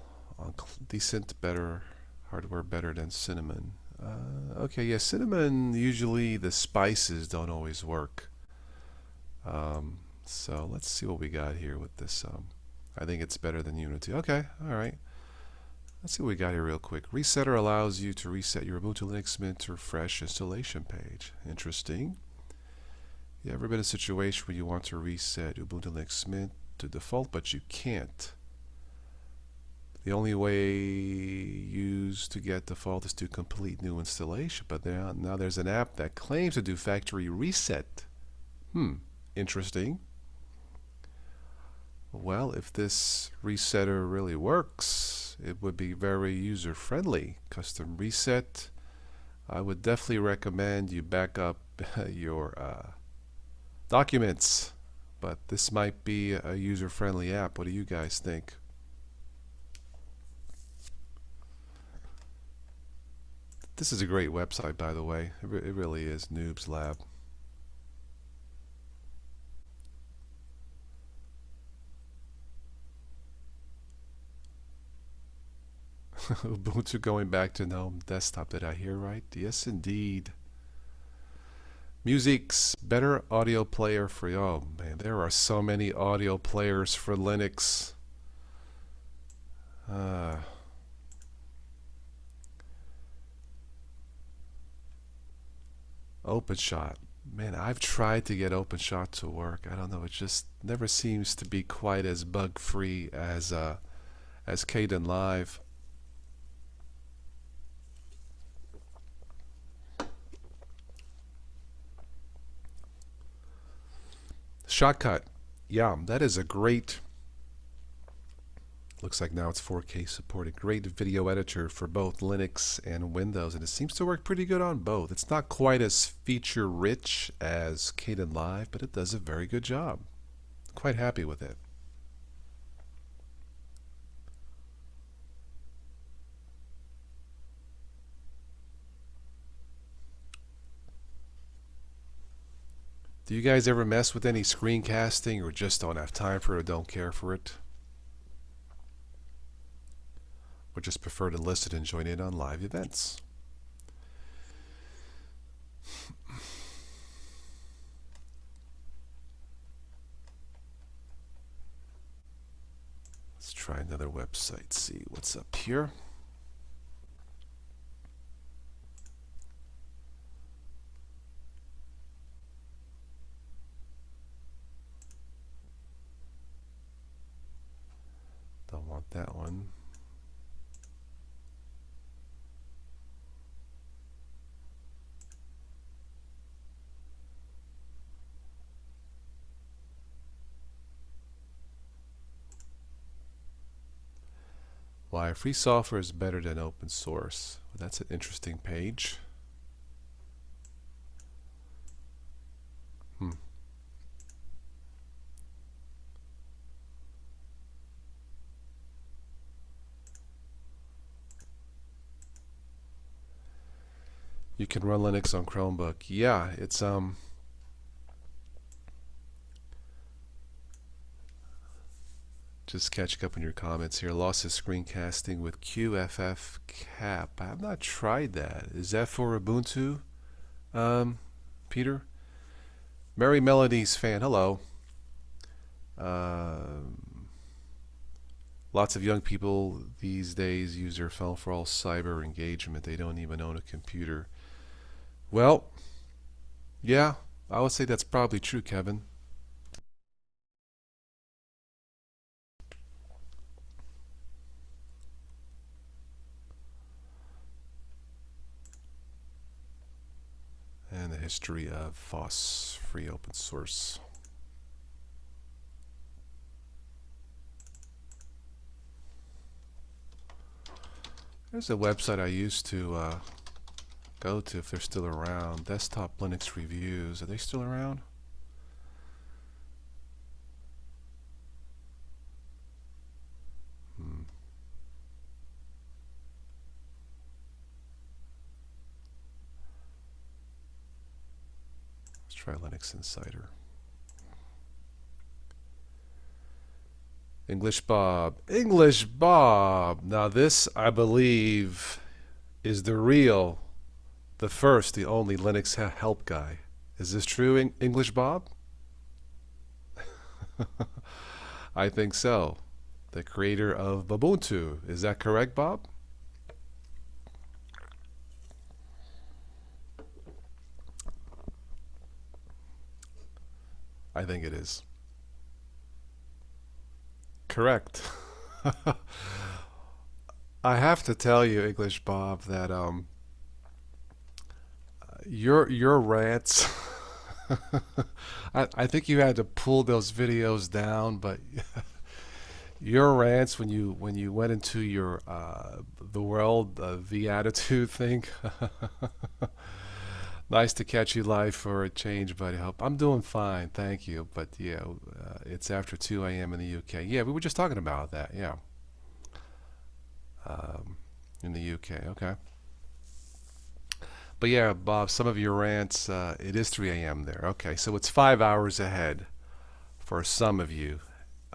Speaker 1: decent, better hardware, better than Cinnamon. Okay, yeah, Cinnamon, usually the spices don't always work. So let's see what we got here with this. I think it's better than Unity. Okay, all right. Let's see what we got here real quick. Resetter allows you to reset your Ubuntu Linux Mint to fresh installation page. Interesting. You ever been in a situation where you want to reset Ubuntu Linux Mint to default, but you can't? The only way used to get default is to complete new installation, but now there's an app that claims to do factory reset. Interesting. Well, if this resetter really works, it would be very user-friendly. Custom reset. I would definitely recommend you back up your documents, but this might be a user-friendly app. What do you guys think? This is a great website, by the way. It really is. Noobs Lab. Ubuntu going back to GNOME desktop. Did I hear right? Yes, indeed. Music's better audio player for... Oh, man, there are so many audio players for Linux. OpenShot. Man, I've tried to get OpenShot to work. I don't know. It just never seems to be quite as bug-free as Kdenlive. Shotcut. Yeah, that is a great... Looks like now it's 4K supported. Great video editor for both Linux and Windows, and it seems to work pretty good on both. It's not quite as feature-rich as Kdenlive, but it does a very good job. Quite happy with it. Do you guys ever mess with any screencasting or just don't have time for it or don't care for it? Or just prefer to listen and join in on live events? Let's try another website, see what's up here. Don't want that one. Why free software is better than open source. Well, that's an interesting page. You can run Linux on Chromebook. Yeah, it's just catching up on your comments here. Lossless screencasting with QFF cap. I have not tried that. Is that for Ubuntu, Peter? Merry Melodies fan, hello. Lots of young people these days use their phone for all cyber engagement. They don't even own a computer. Well, yeah, I would say that's probably true, Kevin. And the history of FOSS, free open source. There's a website I used to go to if they're still around. Desktop Linux Reviews. Are they still around? Hmm. Let's try Linux Insider. English Bob. English Bob. Now this, I believe, is the real, the first, the only Linux help guy. Is this true, English Bob? I think so. The creator of Ubuntu. Is that correct, Bob? I think it is. Correct. I have to tell you, English Bob, that your rants. I think you had to pull those videos down, but your rants when you went into your the world the attitude thing. Nice to catch you live for a change, buddy. Hope I'm doing fine, thank you. But yeah, it's after 2 a.m. in the UK. Yeah, we were just talking about that. Yeah, in the UK. Okay. But yeah, Bob, some of your rants, it is 3 a.m. there. Okay, so it's 5 hours ahead for some of you.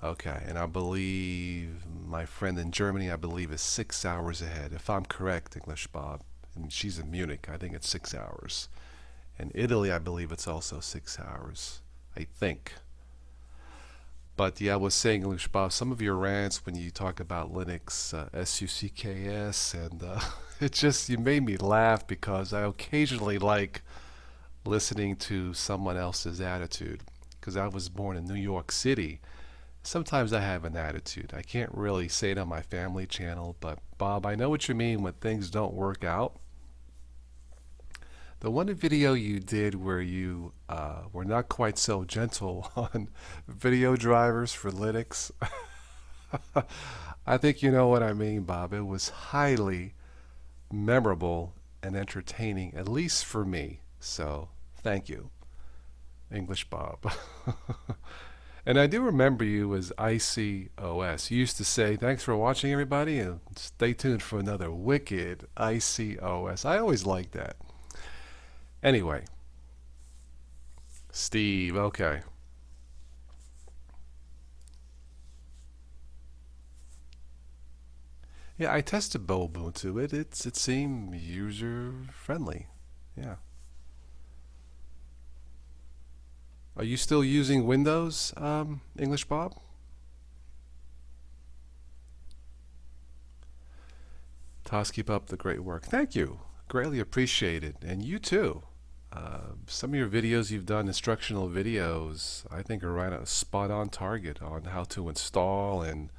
Speaker 1: Okay, and I believe my friend in Germany, I believe, is 6 hours ahead. If I'm correct, English Bob, and she's in Munich, I think it's 6 hours. And Italy, I believe it's also 6 hours. I think. But yeah, I was saying, English Bob, some of your rants when you talk about Linux, SUCKS, and it just, you made me laugh because I occasionally like listening to someone else's attitude. Because I was born in New York City. Sometimes I have an attitude. I can't really say it on my family channel, but Bob, I know what you mean when things don't work out. The one video you did where you were not quite so gentle on video drivers for Linux, I think you know what I mean, Bob. It was highly memorable and entertaining, at least for me. So, thank you, English Bob. And I do remember you as ICOS. You used to say, thanks for watching, everybody, and stay tuned for another wicked ICOS. I always liked that. Anyway, Steve, okay. Yeah, I tested Ubuntu. It seemed user friendly. Yeah. Are you still using Windows, English Bob? Toss, keep up the great work. Thank you. Greatly appreciated. And you too. Some of your videos you've done, instructional videos, I think are right on spot on target on how to install and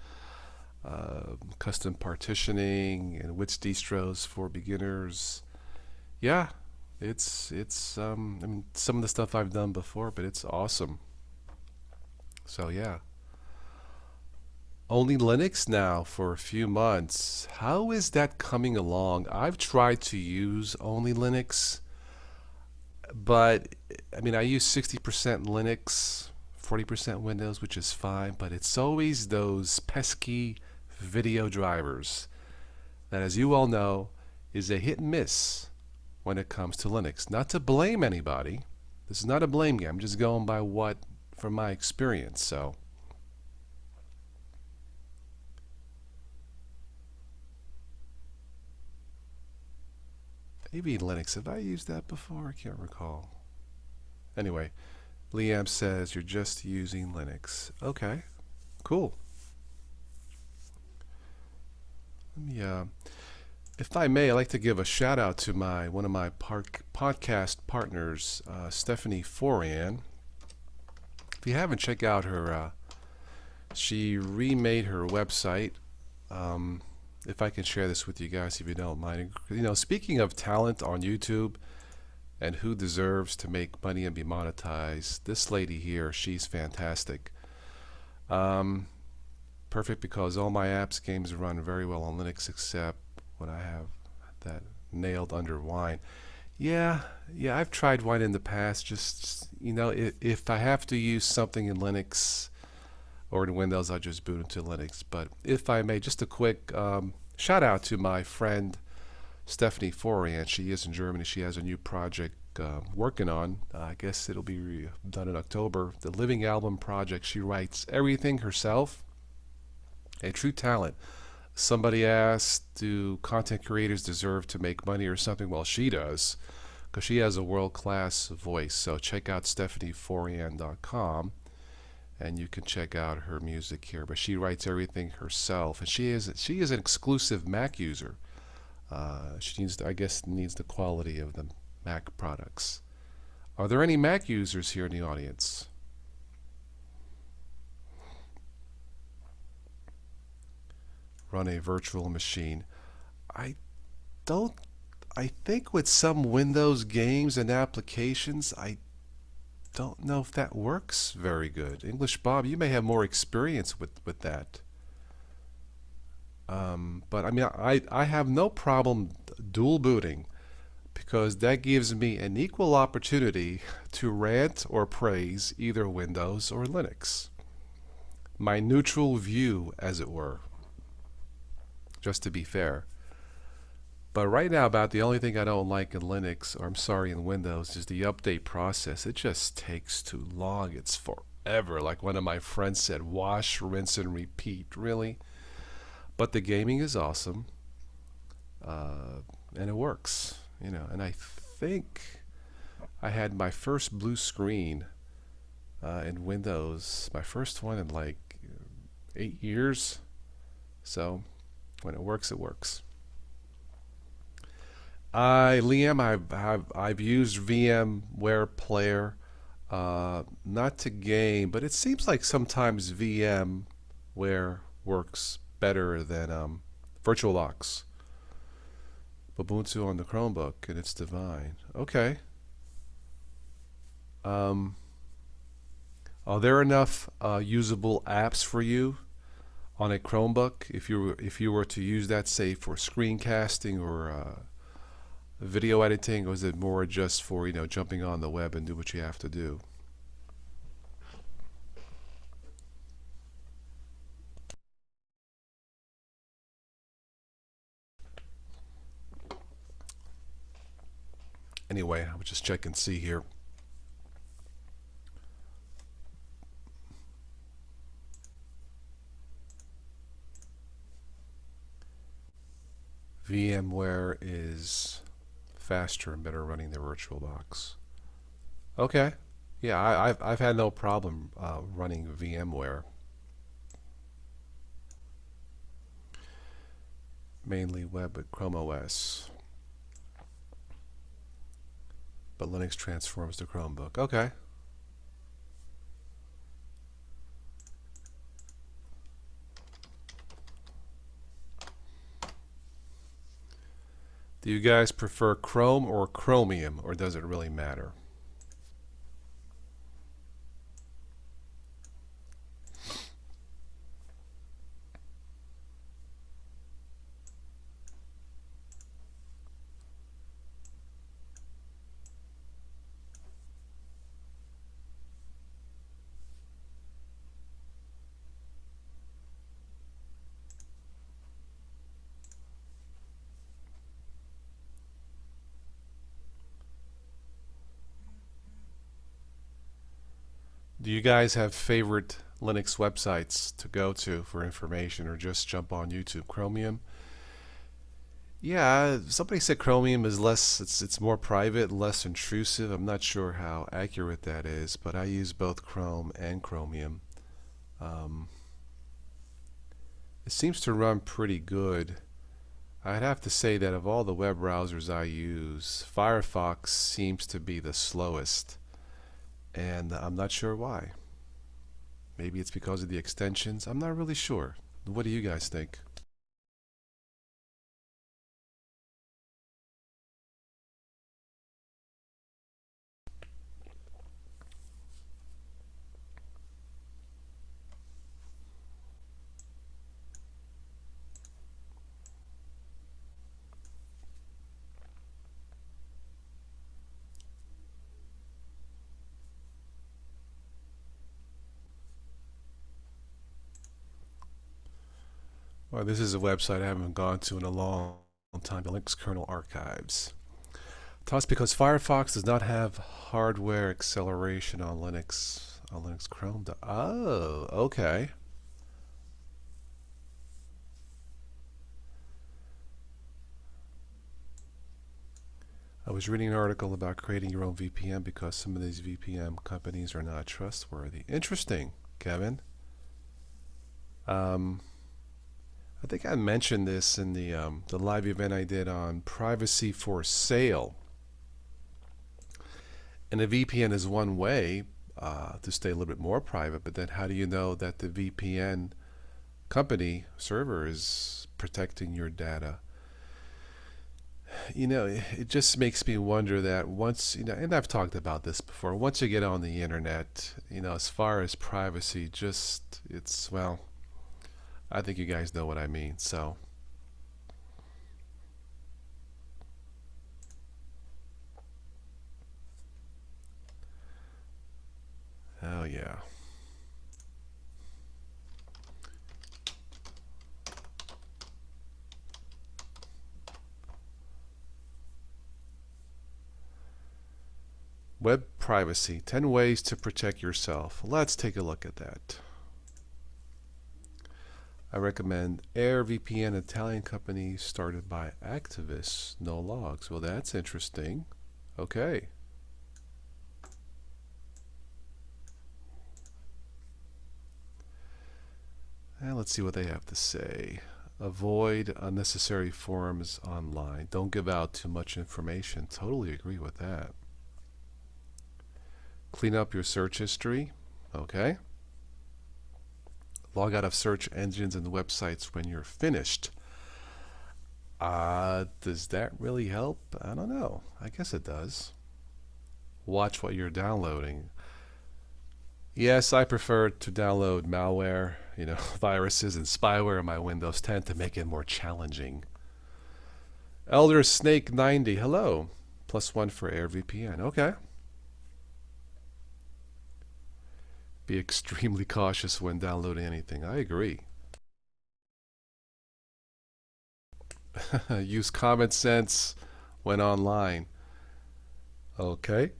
Speaker 1: custom partitioning and which distros for beginners. Yeah, I mean, some of the stuff I've done before, but it's awesome. So yeah. Only Linux now for a few months. How is that coming along? I've tried to use only Linux, but I mean, I use 60% Linux, 40% Windows, which is fine, but it's always those pesky video drivers that, as you all know, is a hit and miss when it comes to Linux. Not to blame anybody. This is not a blame game. I'm just going by what from my experience. So maybe Linux. Have I used that before? I can't recall. Anyway, Liam says you're just using Linux. Okay, cool. Yeah. If I may, I'd like to give a shout out to my one of my podcast partners, Stephanie Foran. If you haven't, check out her. She remade her website. Um, if I can share this with you guys, if you don't mind. Speaking of talent on YouTube and who deserves to make money and be monetized, this lady here, she's fantastic. Um, Perfect because all my apps games run very well on Linux except when I have that nailed under Wine. Yeah, yeah, I've tried Wine in the past. Just if I have to use something in Linux or in Windows, I'll just boot into Linux. But if I may, just a quick shout out to my friend Stephanie Forian. She is in Germany. She has a new project working on. I guess it'll be done in October. The Living Album project. She writes everything herself. A true talent. Somebody asked, do content creators deserve to make money or something? Well, she does, because she has a world-class voice. So check out stephanieforian.com, and you can check out her music here. But she writes everything herself, and she is an exclusive Mac user. She needs, I guess, needs the quality of the Mac products. Are there any Mac users here in the audience? Run a virtual machine. I don't. I think with some Windows games and applications, I don't know if that works very good. English Bob, you may have more experience with that. But I mean, I have no problem dual booting because that gives me an equal opportunity to rant or praise either Windows or Linux. My neutral view, as it were, just to be fair. But right now, about the only thing I don't like in Linux, or I'm sorry, in Windows, is the update process. It just takes too long. It's forever. Like one of my friends said, wash, rinse, and repeat. Really? But the gaming is awesome, and it works. And I think I had my first blue screen in Windows, my first one in like 8 years. So when it works, it works. Liam, I've used VMware Player, not to game, but it seems like sometimes VMware works better than VirtualBox. Ubuntu on the Chromebook, and it's divine. Okay. Um, are there enough usable apps for you on a Chromebook if you were to use that, say, for screencasting or video editing, or is it more just for jumping on the web and do what you have to do? Anyway, I would just check and see here. VMware is faster and better running the VirtualBox. Okay. Yeah, I've had no problem running VMware. Mainly web with Chrome OS, but Linux transforms to Chromebook. Okay. Do you guys prefer Chrome or Chromium, or does it really matter? Do you guys have favorite Linux websites to go to for information, or just jump on YouTube? Chromium? Yeah, somebody said Chromium is less, it's more private, less intrusive. I'm not sure how accurate that is, but I use both Chrome and Chromium. Um, it seems to run pretty good. I'd have to say that of all the web browsers I use, Firefox seems to be the slowest, and I'm not sure why. Maybe it's because of the extensions. I'm not really sure. What do you guys think? Well, this is a website I haven't gone to in a long time, the Linux kernel archives. Toss because Firefox does not have hardware acceleration on Linux Chrome. Oh, okay. I was reading an article about creating your own VPN because some of these VPN companies are not trustworthy. Interesting, Kevin. Um, I think I mentioned this in the live event I did on privacy for sale. And a VPN is one way to stay a little bit more private, but then how do you know that the VPN company server is protecting your data? You know, it just makes me wonder that once, and I've talked about this before, once you get on the internet, as far as privacy, well, I think you guys know what I mean. So, oh yeah. Web privacy, 10 ways to protect yourself. Let's take a look at that. I recommend AirVPN, Italian company started by activists, no logs. Well, that's interesting. Okay. And let's see what they have to say. Avoid unnecessary forums online. Don't give out too much information. Totally agree with that. Clean up your search history. Okay. Log out of search engines and websites when you're finished. Does that really help? I don't know. I guess it does. Watch what you're downloading. Yes, I prefer to download malware, viruses and spyware on my Windows 10 to make it more challenging. Elder Snake 90, hello. +1 for AirVPN. Okay. Be extremely cautious when downloading anything. I agree. Use common sense when online. Okay.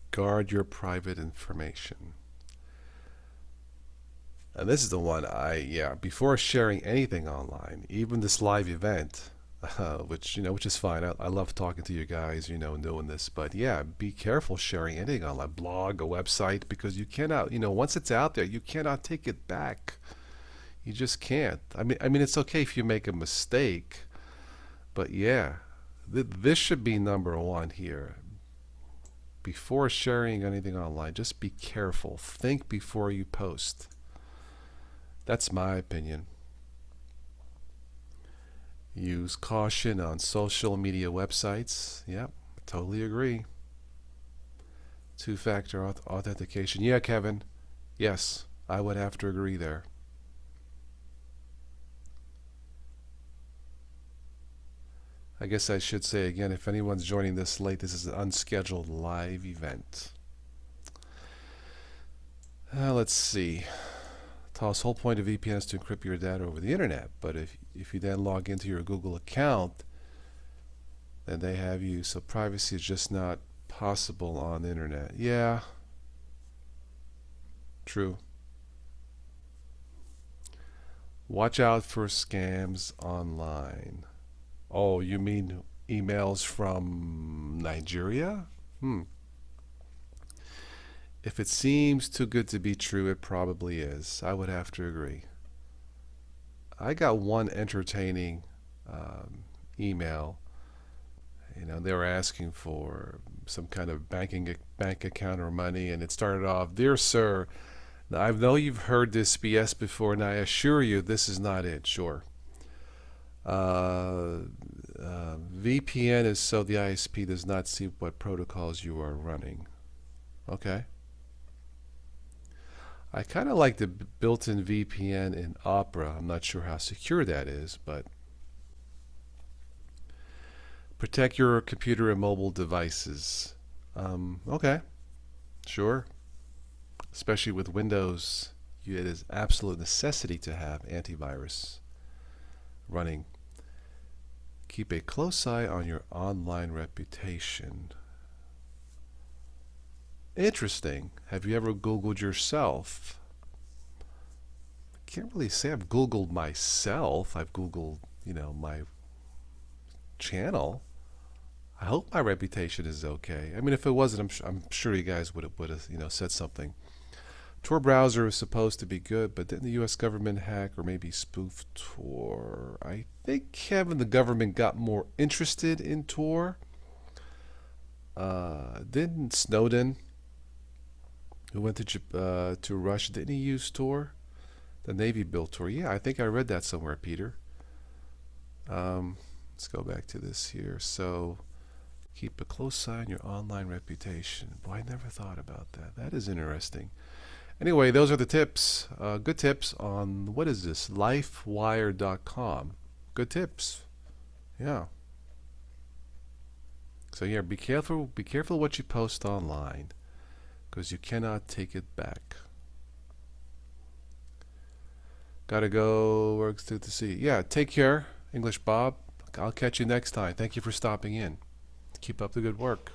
Speaker 1: Guard your private information. And this is the one before sharing anything online, even this live event, which is fine. I love talking to you guys, and doing this. But yeah, be careful sharing anything online, blog, a website, because you cannot, once it's out there, you cannot take it back. You just can't. I mean, it's okay if you make a mistake, but yeah, this should be number one here. Before sharing anything online, just be careful. Think before you post. That's my opinion. Use caution on social media websites. Yep, totally agree. Two-factor authentication. Yeah, Kevin. Yes, I would have to agree there. I guess I should say again, if anyone's joining this late, this is an unscheduled live event. Let's see. Toss whole point of VPN is to encrypt your data over the internet, but if you then log into your Google account, then they have you, so privacy is just not possible on the internet. Yeah, true. Watch out for scams online. Oh, you mean emails from Nigeria? If it seems too good to be true, it probably is. I would have to agree. I got one entertaining email. You know, they were asking for some kind of bank account or money, and it started off, "Dear sir, I know you've heard this BS before, and I assure you this is not it." Sure. VPN is so the ISP does not see what protocols you are running. Okay. I kind of like the built-in VPN in Opera. I'm not sure how secure that is, but protect your computer and mobile devices. Okay, sure. Especially with Windows, it is absolute necessity to have antivirus running. Keep a close eye on your online reputation. Interesting. Have you ever Googled yourself? I can't really say I've Googled myself. I've Googled, my channel. I hope my reputation is okay. I mean, if it wasn't, I'm sure you guys would have said something. Tor browser is supposed to be good, but didn't the U.S. government hack or maybe spoof Tor? I think, Kevin, the government got more interested in Tor. Didn't Snowden, who went to Russia, didn't he use Tor? The Navy built Tor. Yeah, I think I read that somewhere, Peter. Let's go back to this here. So, keep a close eye on your online reputation. Boy, I never thought about that. That is interesting. Anyway, those are the tips. Good tips on, what is this? Lifewire.com. Good tips. Yeah. So yeah, be careful what you post online, because you cannot take it back. Gotta go. Works to see. Yeah, take care, English Bob. I'll catch you next time. Thank you for stopping in. Keep up the good work.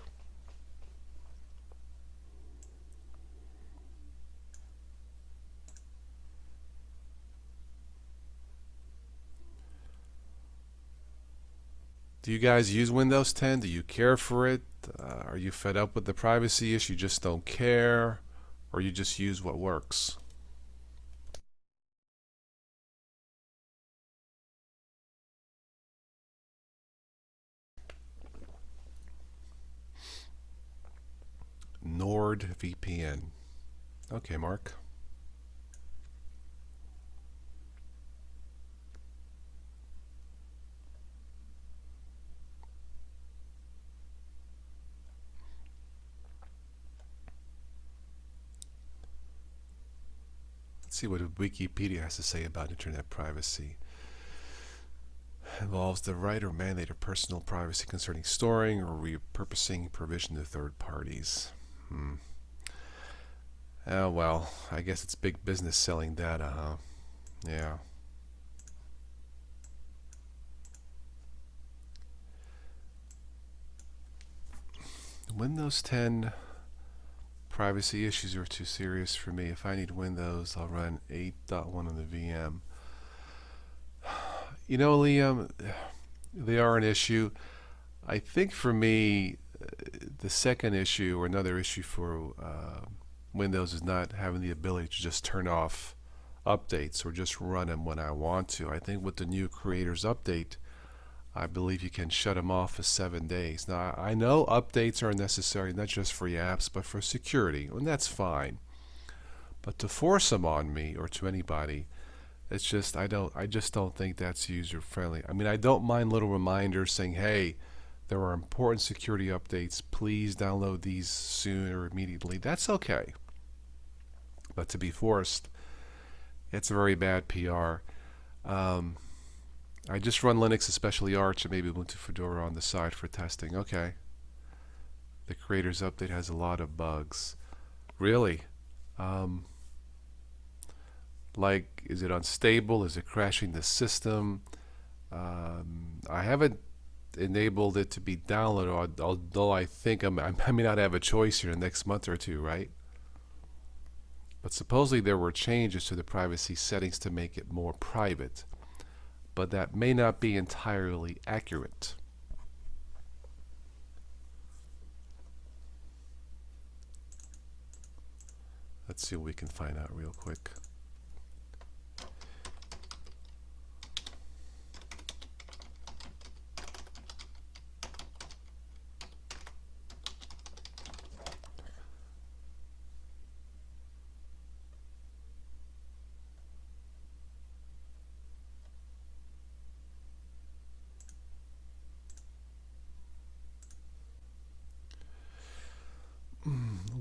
Speaker 1: Do you guys use Windows 10? Do you care for it? Are you fed up with the privacy issue? You just don't care? Or you just use what works? NordVPN. Okay, Mark. Let's see what Wikipedia has to say about internet privacy. Involves the right or mandate of personal privacy concerning storing or repurposing provision to third parties. Oh, well, I guess it's big business selling data, huh? Yeah. Windows 10 privacy issues are too serious for me. If I need Windows, I'll run 8.1 on the VM. You know, Liam, they are an issue. I think for me, the second issue, or another issue for Windows, is not having the ability to just turn off updates or just run them when I want to. I think with the new Creators Update, I believe you can shut them off for 7 days. Now, I know updates are necessary, not just for your apps, but for security, and that's fine. But to force them on me or to anybody, it's just I just don't think that's user friendly. I mean, I don't mind little reminders saying, "Hey, there are important security updates. Please download these soon or immediately." That's okay. But to be forced, it's very bad PR. I just run Linux, especially Arch, and maybe Ubuntu Fedora on the side for testing. Okay. The Creators Update has a lot of bugs. Really? Like, is it unstable? Is it crashing the system? I haven't enabled it to be downloaded, although I think I may not have a choice here in the next month or two, right? But supposedly there were changes to the privacy settings to make it more private. But that may not be entirely accurate. Let's see what we can find out real quick.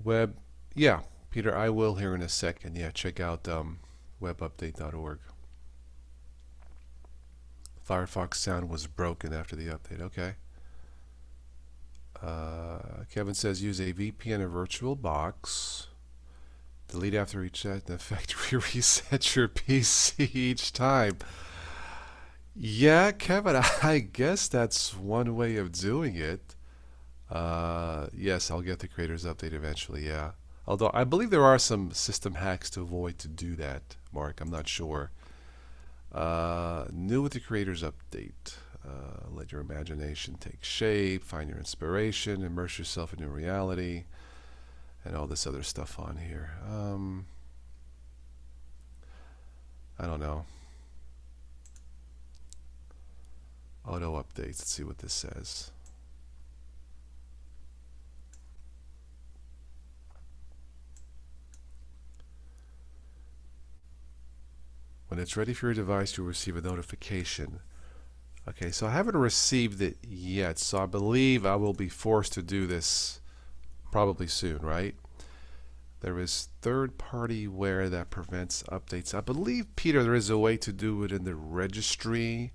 Speaker 1: web, yeah, Peter, I will here in a second. Yeah, check out webupdate.org. Firefox sound was broken after the update. Okay. Kevin says use a VPN or virtual box. Delete after each set. In effect, reset your PC each time. Yeah, Kevin, I guess that's one way of doing it. Yes, I'll get the creators update eventually, yeah. Although I believe there are some system hacks to avoid to do that, Mark. I'm not sure. New with the creators update. Let your imagination take shape, find your inspiration, immerse yourself in your reality, and all this other stuff on here. I don't know. Auto updates. Let's see what this says. When it's ready for your device, you'll receive a notification. Okay, so I haven't received it yet, so I believe I will be forced to do this probably soon, right? There is third-party ware that prevents updates. I believe, Peter, there is a way to do it in the registry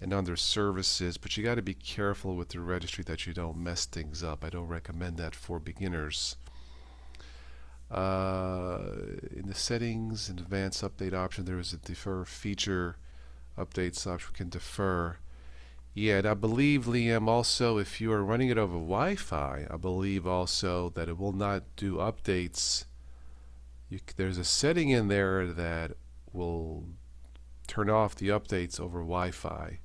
Speaker 1: and under services, but you got to be careful with the registry that you don't mess things up. I don't recommend that for beginners. In the settings and advanced update option, there is a defer feature. Updates option can defer. Yeah, and I believe, Liam, also if you are running it over Wi-Fi, I believe also that it will not do updates. There's a setting in there that will turn off the updates over Wi-Fi.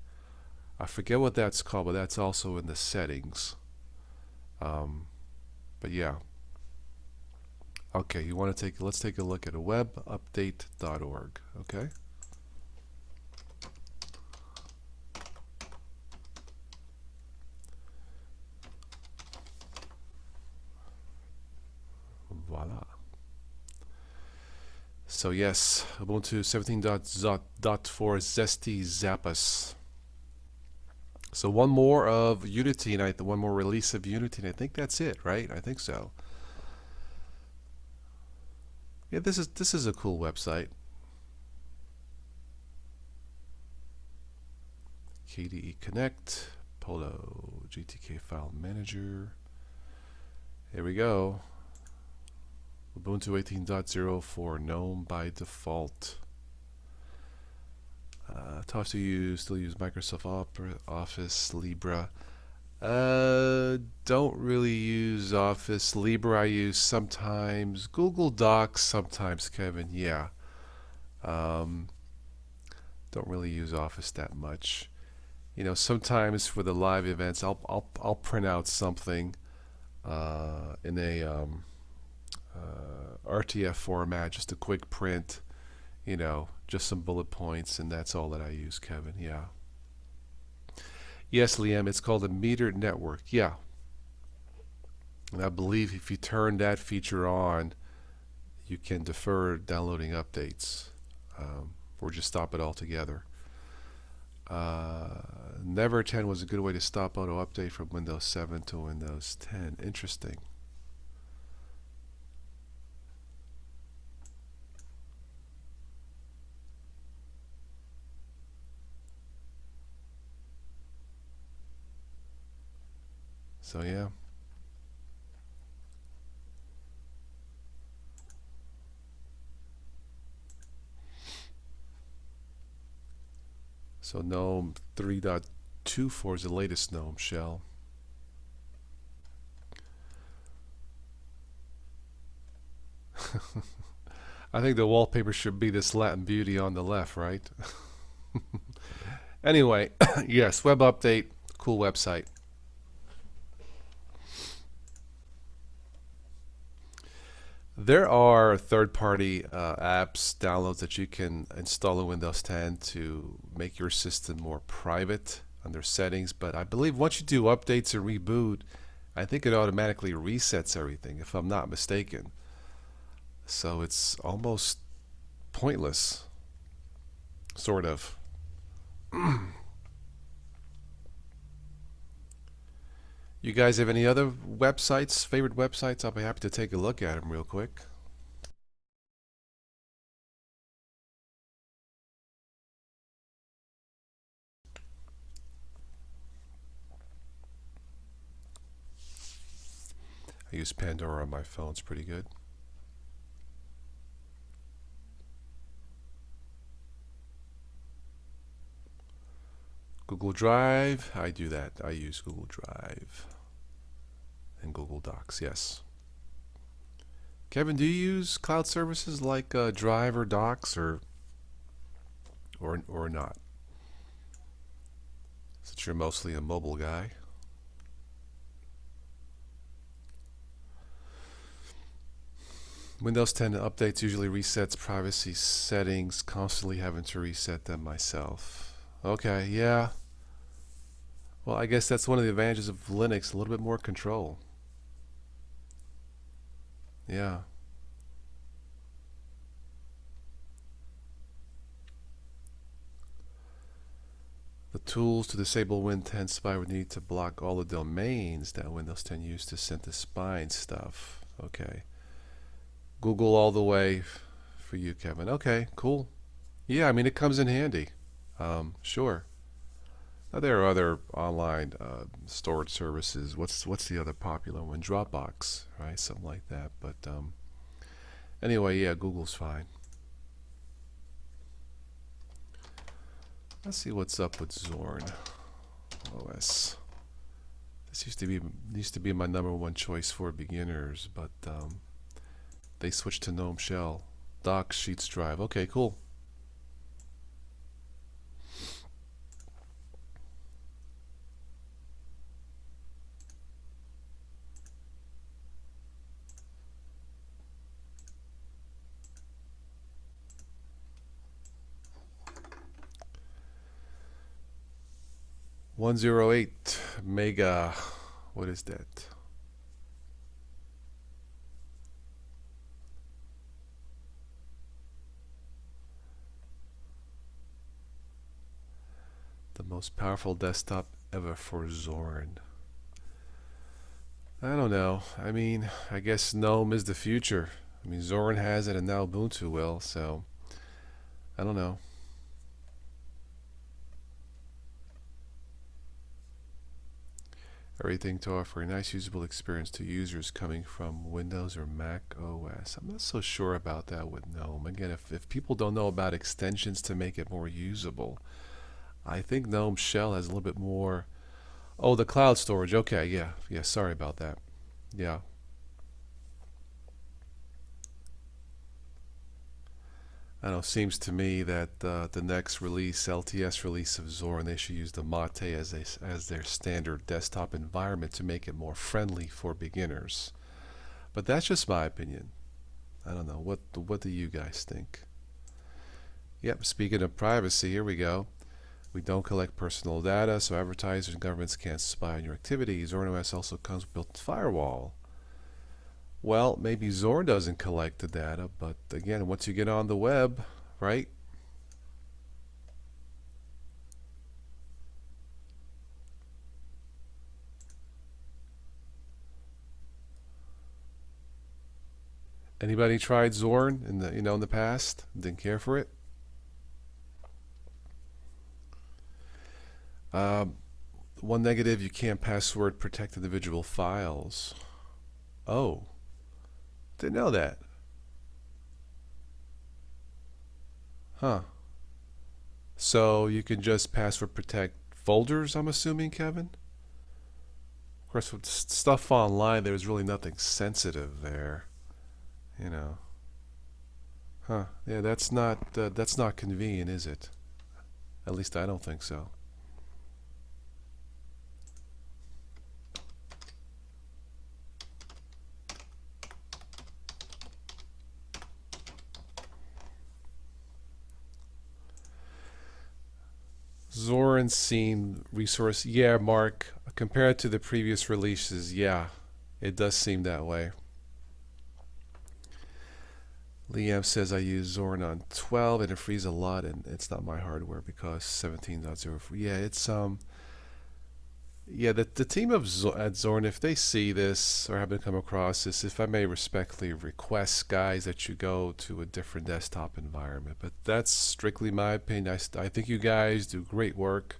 Speaker 1: I forget what that's called, but that's also in the settings. But yeah. Okay, you want to let's take a look at webupdate.org, okay? Voila. So yes, Ubuntu 17.4 Zesty Zappos. So one more of Unity, and one more release of Unity, and I think that's it, right? I think so. Yeah, this is a cool website. KDE Connect, Polo, GTK File Manager. Here we go. Ubuntu 18.0 for GNOME by default. Tough to use, still use Microsoft Office, Libra. Don't really use Office. Libra I use sometimes. Google Docs sometimes, Kevin. Yeah. Don't really use Office that much. You know, sometimes for the live events, I'll print out something in a RTF format, just a quick print. You know, just some bullet points, and that's all that I use, Kevin. Yeah. Yes, Liam, it's called a metered network. Yeah. And I believe if you turn that feature on, you can defer downloading updates, or just stop it altogether. Never 10 was a good way to stop auto update from Windows 7 to Windows 10. Interesting. So yeah. So GNOME 3.24 is the latest GNOME shell. I think the wallpaper should be this Latin beauty on the left, right? Anyway, yes, web update, cool website. There are third-party apps, downloads that you can install in Windows 10 to make your system more private under settings. But I believe once you do updates or reboot, I think it automatically resets everything, if I'm not mistaken. So it's almost pointless, sort of. You guys have any other websites, favorite websites? I'll be happy to take a look at them real quick. I use Pandora on my phone. It's pretty good. Google Drive, I do that. I use Google Drive and Google Docs, yes. Kevin, do you use cloud services like Drive or Docs or not? Since you're mostly a mobile guy. Windows 10 updates usually resets privacy settings, constantly having to reset them myself. Okay, yeah. Well, I guess that's one of the advantages of Linux, a little bit more control. Yeah. The tools to disable Win 10 spy would need to block all the domains that Windows 10 used to send to spying stuff. Okay. Google all the way for you, Kevin. Okay, cool. Yeah, I mean, it comes in handy. Sure. Now, there are other online storage services. What's the other popular one? Dropbox, right? Something like that. But anyway, yeah, Google's fine. Let's see what's up with Zorn OS. This used to be my #1 choice for beginners, but they switched to GNOME Shell. Docs, Sheets, Drive. Okay, cool. $108 mega. What is that? The most powerful desktop ever for Zorn. I don't know. I mean, I guess GNOME is the future. I mean, Zorn has it and now Ubuntu will, so I don't know. Everything to offer a nice usable experience to users coming from Windows or Mac OS. I'm not so sure about that with GNOME. Again, if people don't know about extensions to make it more usable, I think GNOME Shell has a little bit more. Oh, the cloud storage. Okay, yeah, sorry about that. Yeah. I know, seems to me that the next release, LTS release of Zorn, they should use the Mate as their standard desktop environment to make it more friendly for beginners. But that's just my opinion. I don't know. What do you guys think? Yep, speaking of privacy, here we go. We don't collect personal data, so advertisers and governments can't spy on your activities. Zorn OS also comes with built-in firewall. Well, maybe Zorn doesn't collect the data, but again, once you get on the web, right? Anybody tried Zorn in the in the past? Didn't care for it. One negative: you can't password protect individual files. Oh, didn't know that. Huh. So you can just password protect folders, I'm assuming, Kevin? Of course, with stuff online, there's really nothing sensitive there, you know. Huh. Yeah, that's not convenient, is it? At least I don't think so. Zoran scene resource. Yeah, Mark. Compared to the previous releases, yeah, it does seem that way. Liam says I use Zorn on 12 and it frees a lot, and it's not my hardware because 17.0. Yeah, it's Yeah, the team of at Zorn, if they see this or happen to come across this, if I may respectfully request, guys, that you go to a different desktop environment. But that's strictly my opinion. I think you guys do great work.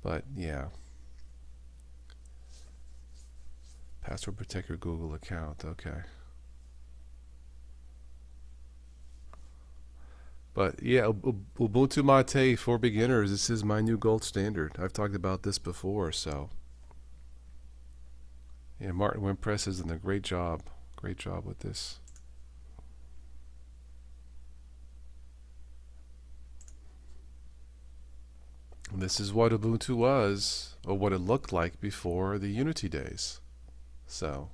Speaker 1: But yeah, password protect your Google account. Okay. But yeah, Ubuntu Mate for beginners. This is my new gold standard. I've talked about this before, so yeah, Martin Wimpress has done a great job. Great job with this. And this is what Ubuntu was, or what it looked like before the Unity days. So,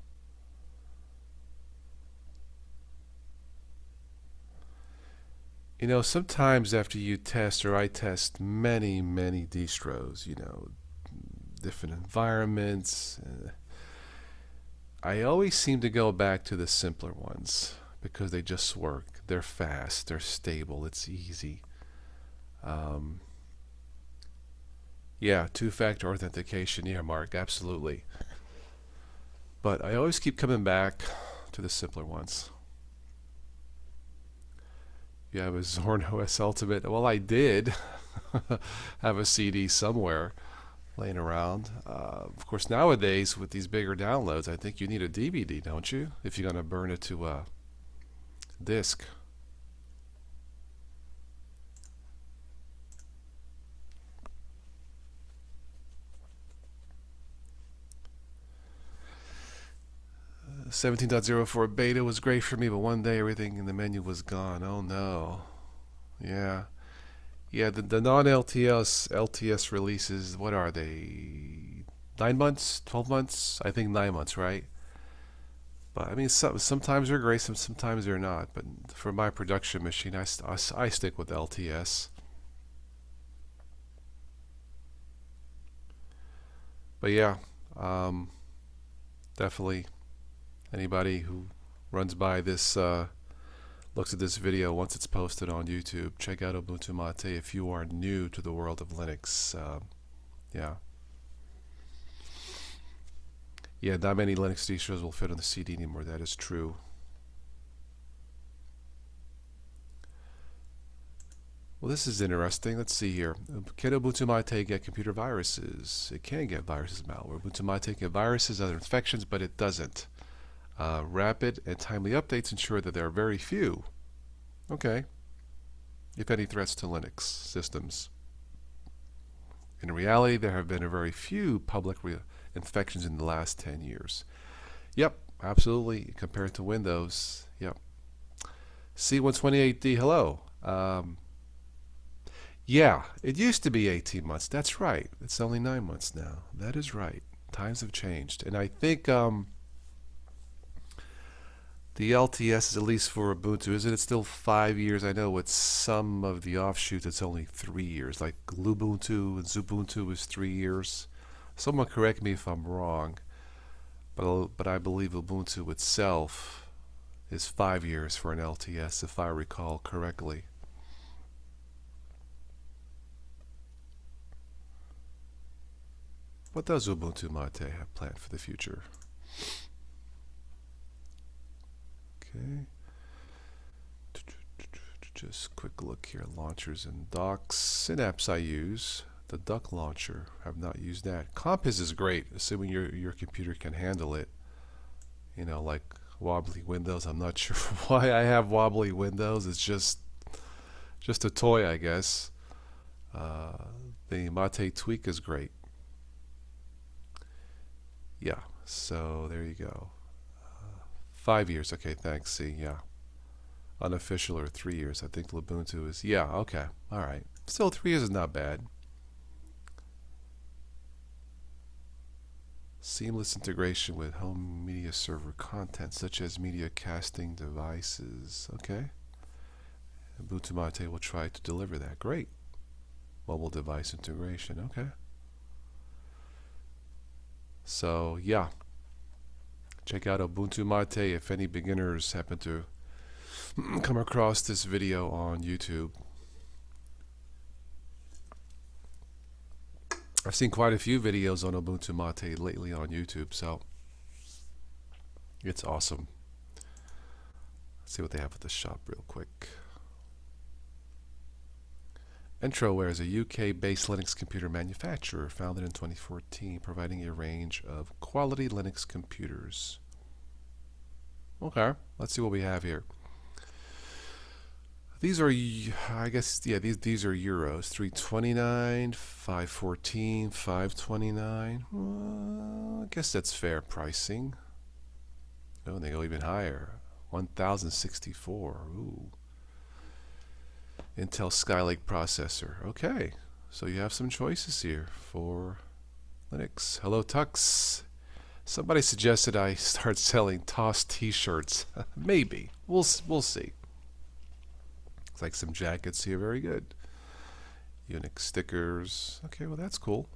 Speaker 1: you know, sometimes after you test, or I test many, many distros, you know, different environments, I always seem to go back to the simpler ones because they just work. They're fast, they're stable, it's easy. Um, yeah, two-factor authentication. Yeah, Mark, absolutely. But I always keep coming back to the simpler ones. You have a Zorn OS Ultimate. Well, I did have a CD somewhere laying around. Of course, nowadays with these bigger downloads, I think you need a DVD, don't you? If you're going to burn it to a disk. Uh, 17.04 beta was great for me, but one day everything in the menu was gone. Oh no. Yeah. Yeah, the non-LTS releases, what are they? 9 months? 12 months? I think 9 months, right? But I mean, sometimes they're great, sometimes they're not. But for my production machine, I stick with LTS. But yeah, um, definitely anybody who runs by this, looks at this video once it's posted on YouTube, check out Ubuntu Mate if you are new to the world of Linux. Yeah. Yeah, not many Linux distros will fit on the CD anymore. That is true. Well, this is interesting. Let's see here. Can Ubuntu Mate get computer viruses? It can get viruses, malware. Ubuntu Mate can get viruses, other infections, but it doesn't. Rapid and timely updates ensure that there are very few, okay, if any, threats to Linux systems. In reality, there have been a very few public infections in the last 10 years. Yep, absolutely, compared to Windows. Yep. C128D, hello. Yeah, it used to be 18 months. That's right. It's only 9 months now. That is right. Times have changed. And I think the LTS is, at least for Ubuntu, isn't it still 5 years? I know with some of the offshoots it's only 3 years. Like Lubuntu and Xubuntu is 3 years. Someone correct me if I'm wrong, but I believe Ubuntu itself is 5 years for an LTS, if I recall correctly. What does Ubuntu Mate have planned for the future? Okay. Just quick look here. Launchers and docks. Synapse I use. The Duck Launcher. I've not used that. Compiz is great, assuming your computer can handle it. You know, like wobbly windows. I'm not sure why I have wobbly windows. It's just a toy, I guess. The Mate Tweak is great. Yeah, so there you go. 5 years. Okay, thanks. See, yeah. Unofficial or 3 years. I think Lubuntu is, yeah, okay. All right. Still, 3 years is not bad. Seamless integration with home media server content, such as media casting devices. Okay. Ubuntu Mate will try to deliver that. Great. Mobile device integration. Okay. So, yeah. Check out Ubuntu Mate if any beginners happen to come across this video on YouTube. I've seen quite a few videos on Ubuntu Mate lately on YouTube, so it's awesome. Let's see what they have at the shop real quick. Entroware is a UK-based Linux computer manufacturer founded in 2014, providing a range of quality Linux computers. Okay, let's see what we have here. These are, I guess, yeah, these are euros. 329, 514, 529. Well, I guess that's fair pricing. Oh, and they go even higher. 1064. Ooh. Intel Skylake processor. Okay, so you have some choices here for Linux. Hello, Tux. Somebody suggested I start selling TOS t-shirts. Maybe. We'll see. It's like some jackets here. Very good. Unix stickers. Okay, well that's cool.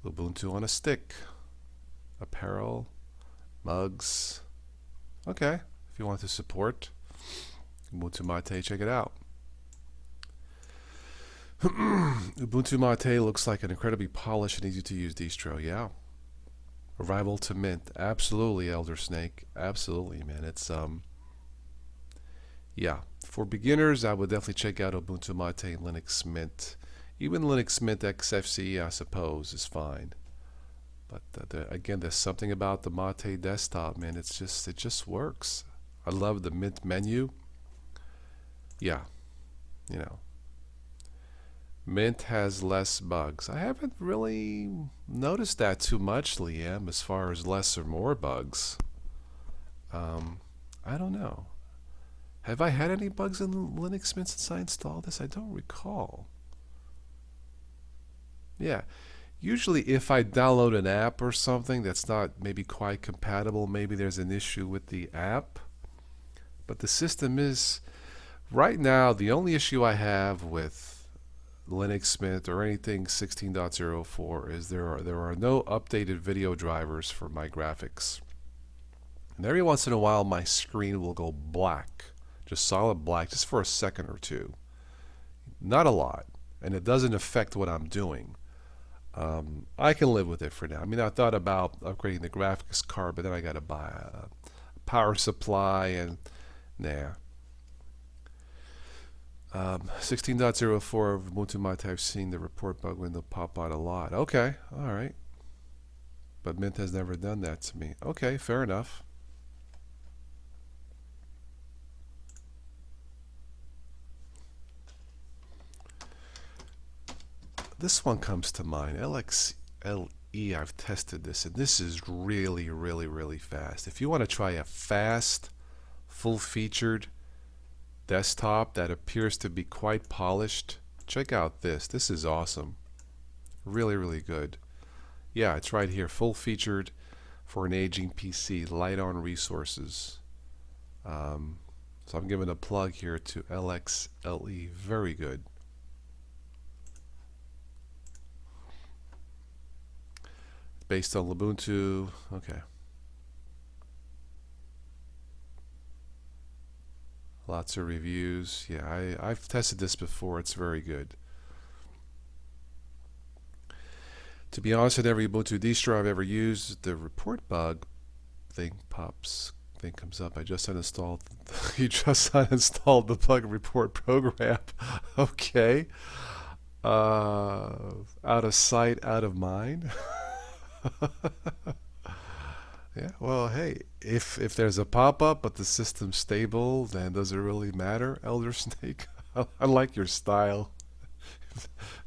Speaker 1: Ubuntu on a stick. Apparel. Mugs. Okay, if you want to support Ubuntu Mate, check it out. Ubuntu Mate looks like an incredibly polished and easy to use distro. Yeah. A rival to Mint. Absolutely, Elder Snake. Absolutely, man. It's yeah. For beginners, I would definitely check out Ubuntu Mate Linux Mint. Even Linux Mint XFCE, I suppose, is fine. But again, there's something about the Mate desktop, man. It just works. I love the Mint menu. Yeah, you know, Mint has less bugs. I haven't really noticed that too much, Liam, as far as less or more bugs. I don't know. Have I had any bugs in Linux Mint since I installed this? I don't recall. Yeah. Usually if I download an app or something that's not maybe quite compatible, maybe there's an issue with the app. But the system is, right now, the only issue I have with Linux Mint or anything 16.04 is there are no updated video drivers for my graphics. And every once in a while my screen will go black, just solid black, just for a second or two. Not a lot, and it doesn't affect what I'm doing. I can live with it for now. I mean, I thought about upgrading the graphics card, but then I got to buy a power supply, and nah. 16.04 of Ubuntu Mate, I've seen the report bug window pop out a lot. Okay, all right. But Mint has never done that to me. Okay, fair enough. This one comes to mind. LXLE, I've tested this, and this is really, really, really fast. If you want to try a fast, full-featured desktop that appears to be quite polished, check out this. This is awesome. Really, really good. Yeah, it's right here. Full-featured for an aging PC. Light on resources. So I'm giving a plug here to LXLE. Very good. Based on Ubuntu. Okay. Lots of reviews. Yeah, I've tested this before. It's very good. To be honest, in every Ubuntu distro I've ever used, the report bug thing comes up. I just uninstalled. You just uninstalled the bug report program. Okay. Out of sight, out of mind. Yeah, well, hey, if there's a pop-up but the system's stable, then does it really matter, Elder Snake? I like your style.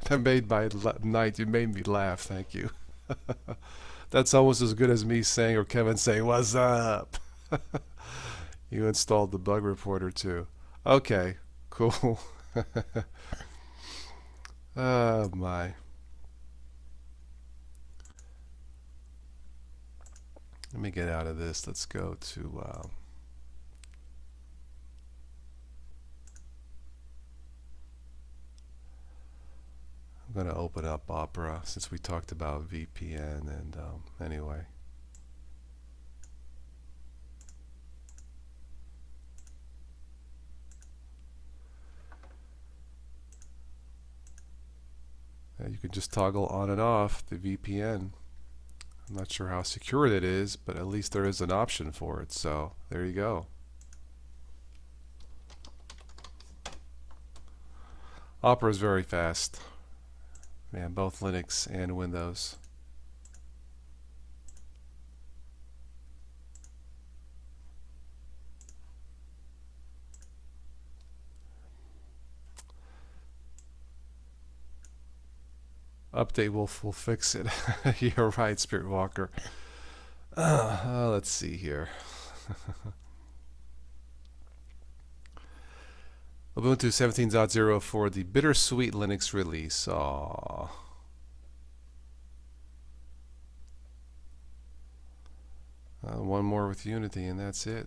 Speaker 1: That made my night. You made me laugh. Thank you. That's almost as good as me saying or Kevin saying, "What's up?" You installed the bug reporter too. Okay, cool. Oh my. Let me get out of this. Let's go to I'm going to open up Opera since we talked about VPN, and anyway. You can just toggle on and off the VPN. I'm not sure how secure it is, but at least there is an option for it. So there you go. Opera is very fast. Man, both Linux and Windows. Update will fix it. You're right, Spirit Walker. Let's see here. Ubuntu 17.0 for the bittersweet Linux release. Aww. One more with Unity and that's it.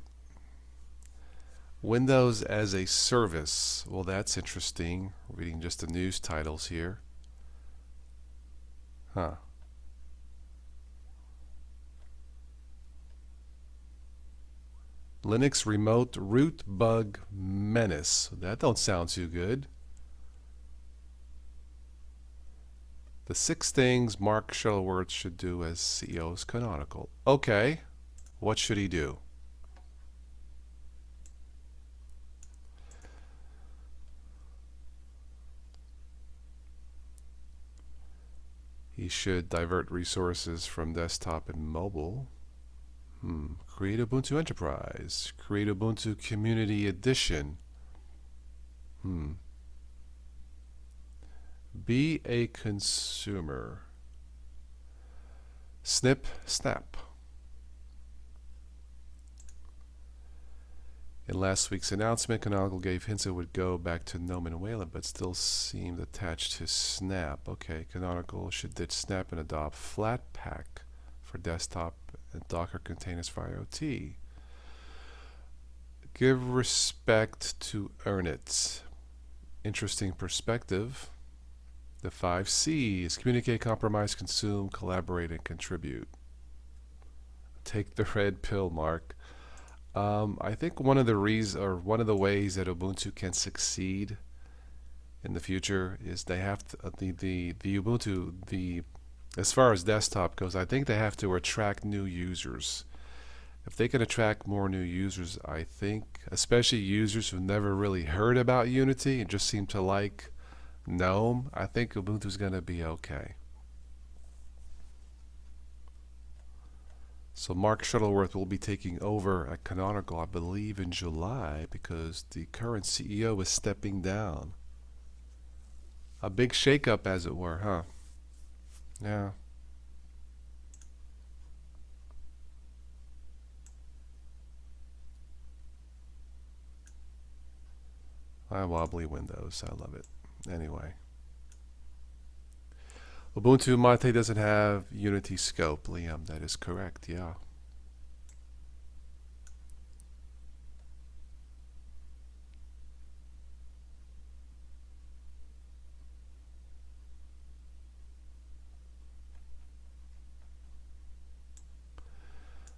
Speaker 1: Windows as a service. Well, that's interesting. Reading just the news titles here. Huh. Linux remote root bug menace. That don't sound too good. The 6 things Mark Shuttleworth should do as CEO's Canonical. Okay. What should he do? He should divert resources from desktop and mobile. Create Ubuntu Enterprise. Create Ubuntu Community Edition. Be a consumer. Snip, snap. In last week's announcement, Canonical gave hints it would go back to GNOME and Wayland, but still seemed attached to Snap. Okay, Canonical should ditch Snap and adopt Flatpak for desktop and Docker containers for IoT. Give respect to earn it. Interesting perspective. The 5 C's: communicate, compromise, consume, collaborate, and contribute. Take the red pill, Mark. I think one of the ways that Ubuntu can succeed in the future is they have to, the Ubuntu, as far as desktop goes, I think they have to attract new users. If they can attract more new users, I think, especially users who've never really heard about Unity and just seem to like GNOME, I think Ubuntu's going to be okay. So Mark Shuttleworth will be taking over at Canonical, I believe, in July because the current CEO is stepping down. A big shakeup, as it were, huh? Yeah. I wobbly Windows. I love it. Anyway. Ubuntu Mate doesn't have Unity scope, Liam. That is correct, yeah.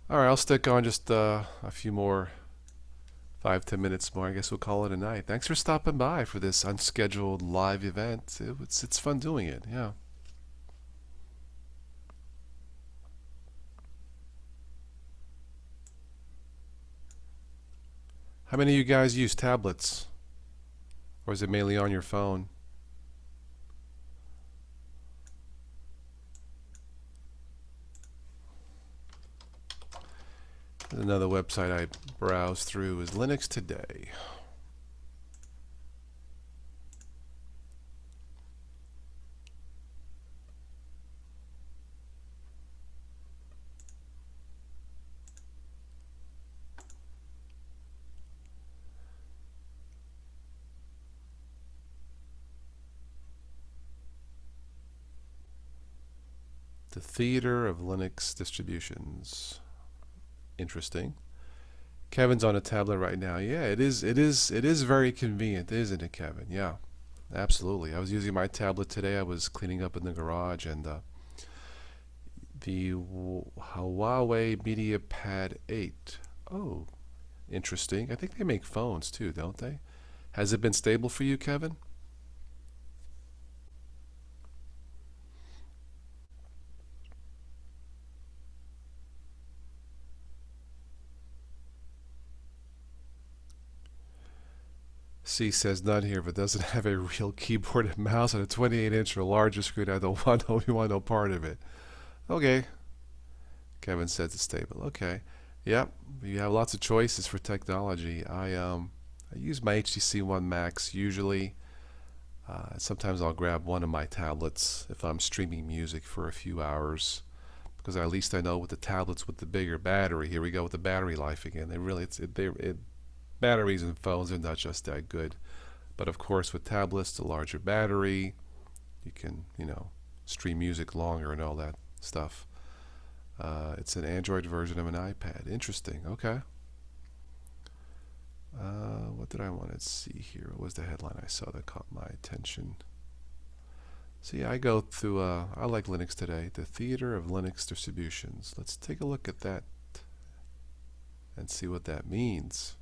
Speaker 1: Alright, I'll stick on just a few more 5-10 minutes more. I guess we'll call it a night. Thanks for stopping by for this unscheduled live event. It's fun doing it, yeah. How many of you guys use tablets? Or is it mainly on your phone? Another website I browse through is Linux Today. The Theater of Linux Distributions. Interesting. Kevin's on a tablet right now. Yeah, it is very convenient, isn't it, Kevin? Yeah, absolutely. I was using my tablet today. I was cleaning up in the garage, and the Huawei MediaPad 8. Oh, interesting. I think they make phones too, don't they? Has it been stable for you, Kevin? C says none here, but doesn't have a real keyboard and mouse on a 28-inch or larger screen. I don't want no part of it. Okay. Kevin says it's stable. Okay. Yep. You have lots of choices for technology. I use my HTC One Max usually. Sometimes I'll grab one of my tablets if I'm streaming music for a few hours, because at least I know with the tablets with the bigger battery. Here we go with the battery life again. Batteries and phones are not just that good. But of course, with tablets, the larger battery, you can, stream music longer and all that stuff. It's an Android version of an iPad. Interesting. Okay. What did I want to see here? What was the headline I saw that caught my attention? See, I go through, I like Linux Today, the theater of Linux distributions. Let's take a look at that and see what that means.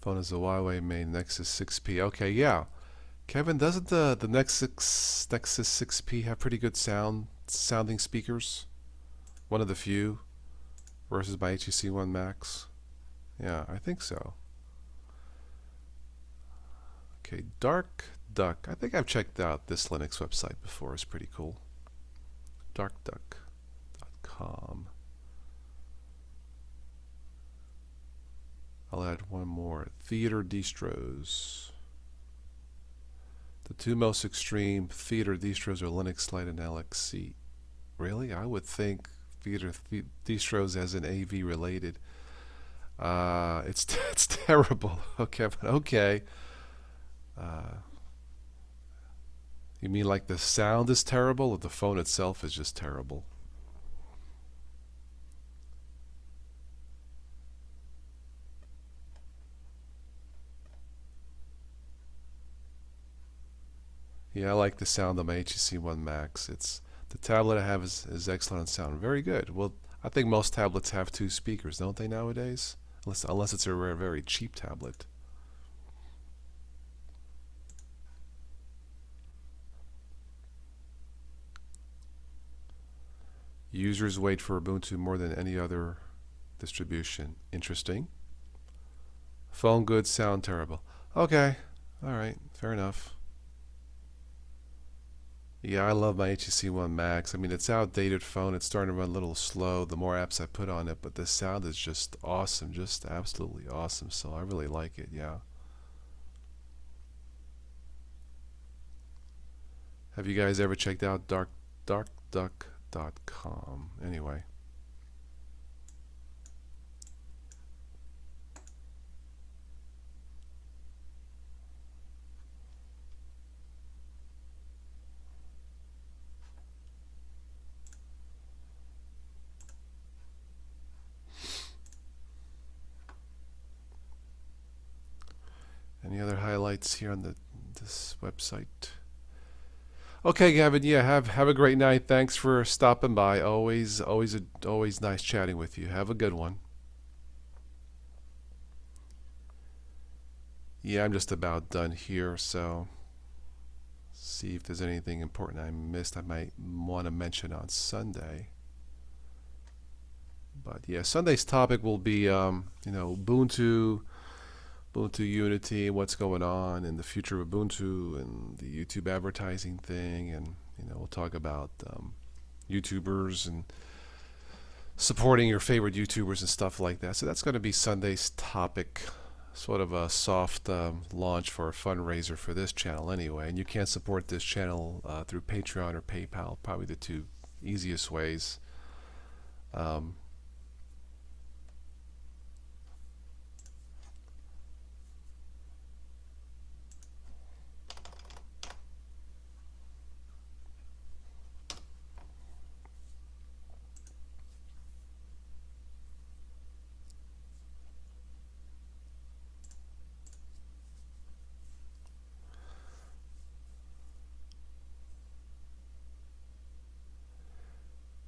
Speaker 1: Phone is a Huawei main Nexus 6P. Okay, yeah. Kevin, doesn't the Nexus 6P have pretty good sounding speakers? One of the few versus my HTC One Max. Yeah, I think so. Okay, Dark Duck. I think I've checked out this Linux website before. It's pretty cool. darkduck.com. I'll add one more. Theater distros. The two most extreme theater distros are Linux Lite and LXC. Really? I would think theater distros as an AV related. It's terrible. Okay, but okay. You mean like the sound is terrible, or the phone itself is just terrible? Yeah, I like the sound of my HTC One Max. It's the tablet I have is excellent sound, very good. Well, I think most tablets have two speakers, don't they nowadays? Unless it's a very cheap tablet. Users wait for Ubuntu more than any other distribution. Interesting. Phone good, sound terrible. Okay, all right, fair enough. Yeah, I love my HTC One Max. I mean, it's outdated phone. It's starting to run a little slow the more apps I put on it, but the sound is just awesome, just absolutely awesome. So I really like it, yeah. Have you guys ever checked out darkduck.com? Anyway. Any other highlights here on this website? Okay, Gavin. Yeah, have a great night. Thanks for stopping by. Always nice chatting with you. Have a good one. Yeah, I'm just about done here. So, see if there's anything important I missed. I might want to mention on Sunday. But yeah, Sunday's topic will be, Ubuntu Unity, what's going on, and the future of Ubuntu, and the YouTube advertising thing, and we'll talk about YouTubers and supporting your favorite YouTubers and stuff like that. So that's going to be Sunday's topic, sort of a soft launch for a fundraiser for this channel anyway. And you can support this channel through Patreon or PayPal, probably the two easiest ways.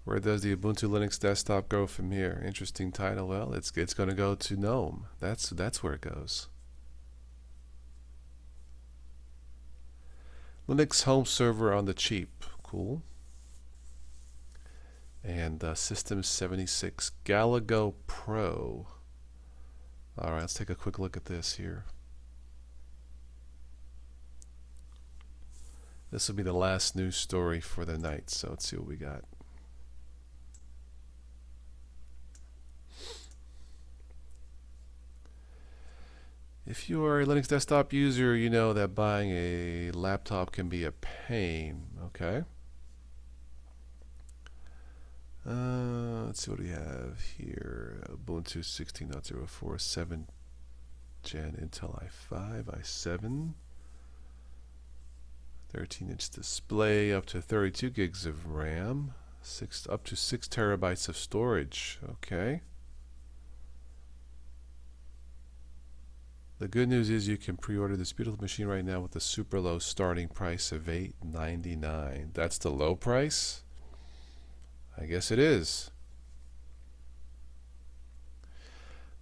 Speaker 1: Where does the Ubuntu Linux desktop go from here? Interesting title. Well, it's going to go to GNOME. That's where it goes. Linux home server on the cheap. Cool. and System 76 Galago Pro. All right, let's take a quick look at this here. This will be the last news story for the night, so let's see what we got. If you are a Linux desktop user, you know that buying a laptop can be a pain, okay? Let's see what we have here. Ubuntu 16.04, 7 Gen Intel i5, i7. 13-inch display, up to 32 gigs of RAM, up to 6 terabytes of storage. Okay. The good news is you can pre-order this beautiful machine right now with a super low starting price of $899. That's the low price? I guess it is.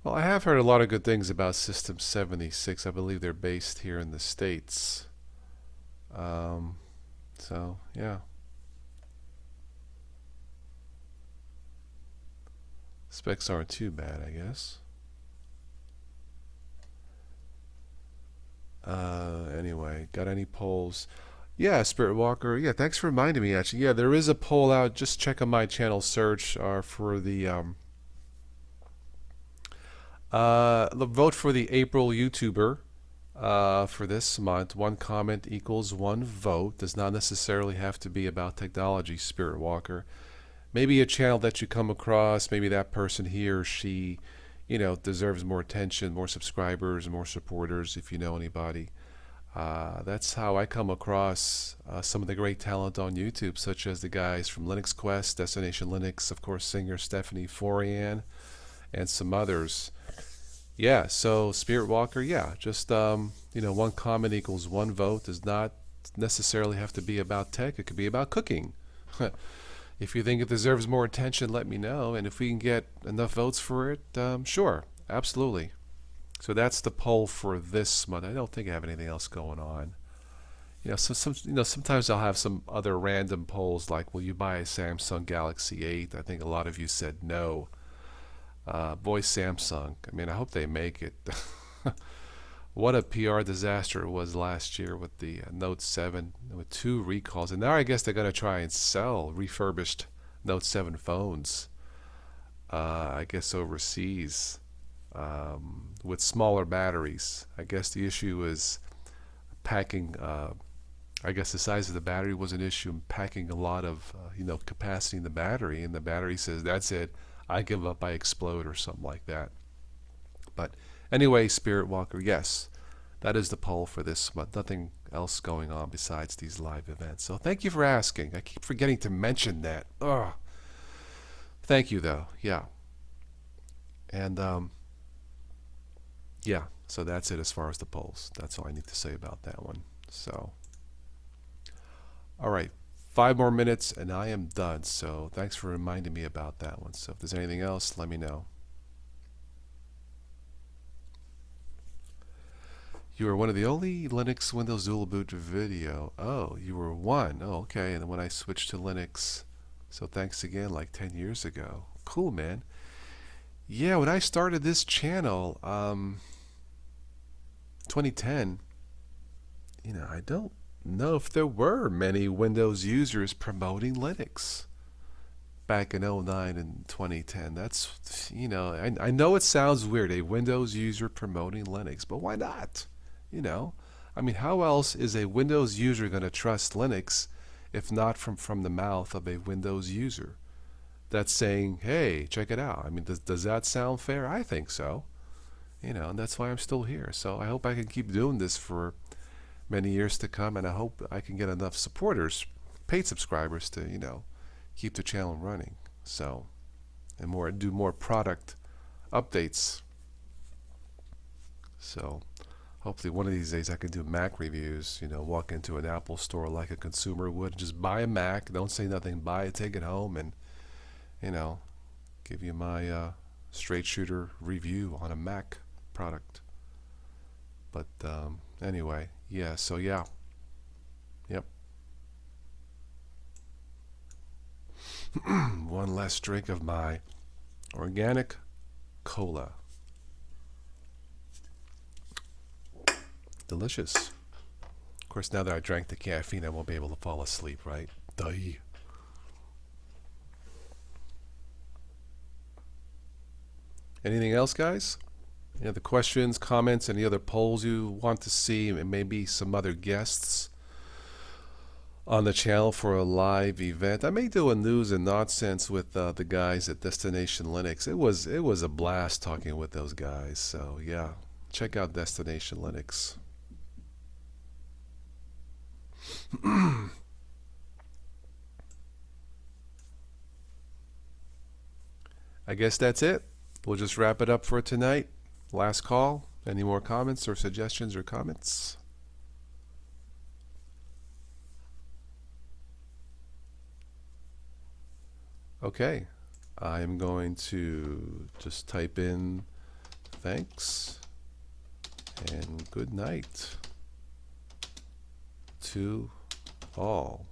Speaker 1: Well, I have heard a lot of good things about System 76. I believe they're based here in the States. So, yeah. Specs aren't too bad, I guess. Anyway, got any polls? Yeah, Spirit Walker. Yeah, thanks for reminding me, actually. Yeah, there is a poll out. Just check on my channel search for the vote for the April YouTuber for this month. One comment equals one vote. Does not necessarily have to be about technology, Spirit Walker. Maybe a channel that you come across, maybe that person, he or she, you know, deserves more attention, more subscribers, more supporters, if you know anybody. That's how I come across some of the great talent on YouTube, such as the guys from Linux Quest, Destination Linux, of course, singer Stephanie Forian, and some others. Yeah, so Spirit Walker, yeah, just, you know, one comment equals one vote. Does not necessarily have to be about tech. It could be about cooking. If you think it deserves more attention, let me know. And if we can get enough votes for it, sure, absolutely. So that's the poll for this month. I don't think I have anything else going on. You know, sometimes I'll have some other random polls like, will you buy a Samsung Galaxy 8? I think a lot of you said no. Boy, Samsung. I mean, I hope they make it. What a PR disaster it was last year with the Note 7 with 2 recalls. And now I guess they're going to try and sell refurbished Note 7 phones, I guess overseas, with smaller batteries. I guess the issue is packing, I guess the size of the battery was an issue, and packing a lot of you know, capacity in the battery, and the battery says, that's it, I give up, I explode, or something like that. But anyway, Spirit Walker, yes, that is the poll for this month. Nothing else going on besides these live events. So thank you for asking. I keep forgetting to mention that. Ugh. Thank you, though. Yeah. And yeah, so that's it as far as the polls. That's all I need to say about that one. So, all right, 5 more minutes and I am done. So thanks for reminding me about that one. So if there's anything else, let me know. You were one of the only Linux Windows Dual Boot video. Oh, you were one. Oh, okay. And then when I switched to Linux, so thanks again, like 10 years ago. Cool, man. Yeah, when I started this channel, 2010, you know, I don't know if there were many Windows users promoting Linux back in 09 and 2010. That's, you know, I know it sounds weird, a Windows user promoting Linux, but why not? You know, I mean, how else is a Windows user going to trust Linux if not from the mouth of a Windows user that's saying, hey, check it out? I mean, does that sound fair? I think so. You know, and that's why I'm still here. So I hope I can keep doing this for many years to come, and I hope I can get enough supporters, paid subscribers, to, you know, keep the channel running. So, and do more product updates. So hopefully one of these days I can do Mac reviews, you know, walk into an Apple store like a consumer would, just buy a Mac, don't say nothing, buy it, take it home, and, you know, give you my straight shooter review on a Mac product. But anyway, yeah, so yeah. Yep. One last drink of my organic cola. Delicious. Of course, now that I drank the caffeine, I won't be able to fall asleep, right? Duh. Anything else, guys? Any other questions, comments, any other polls you want to see, and maybe some other guests on the channel for a live event? I may do a news and nonsense with the guys at Destination Linux. It was a blast talking with those guys. So yeah, check out Destination Linux. I guess that's it. We'll just wrap it up for tonight. Last call. Any more comments or suggestions or comments? Okay. I'm going to just type in thanks and good night to all.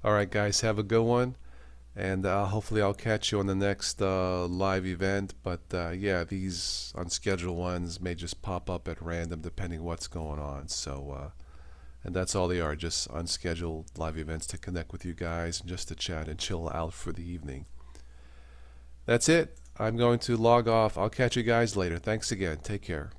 Speaker 1: All right, guys, have a good one. And hopefully I'll catch you on the next live event. But yeah, these unscheduled ones may just pop up at random depending what's going on. So, and that's all they are, just unscheduled live events to connect with you guys and just to chat and chill out for the evening. That's it. I'm going to log off. I'll catch you guys later. Thanks again. Take care.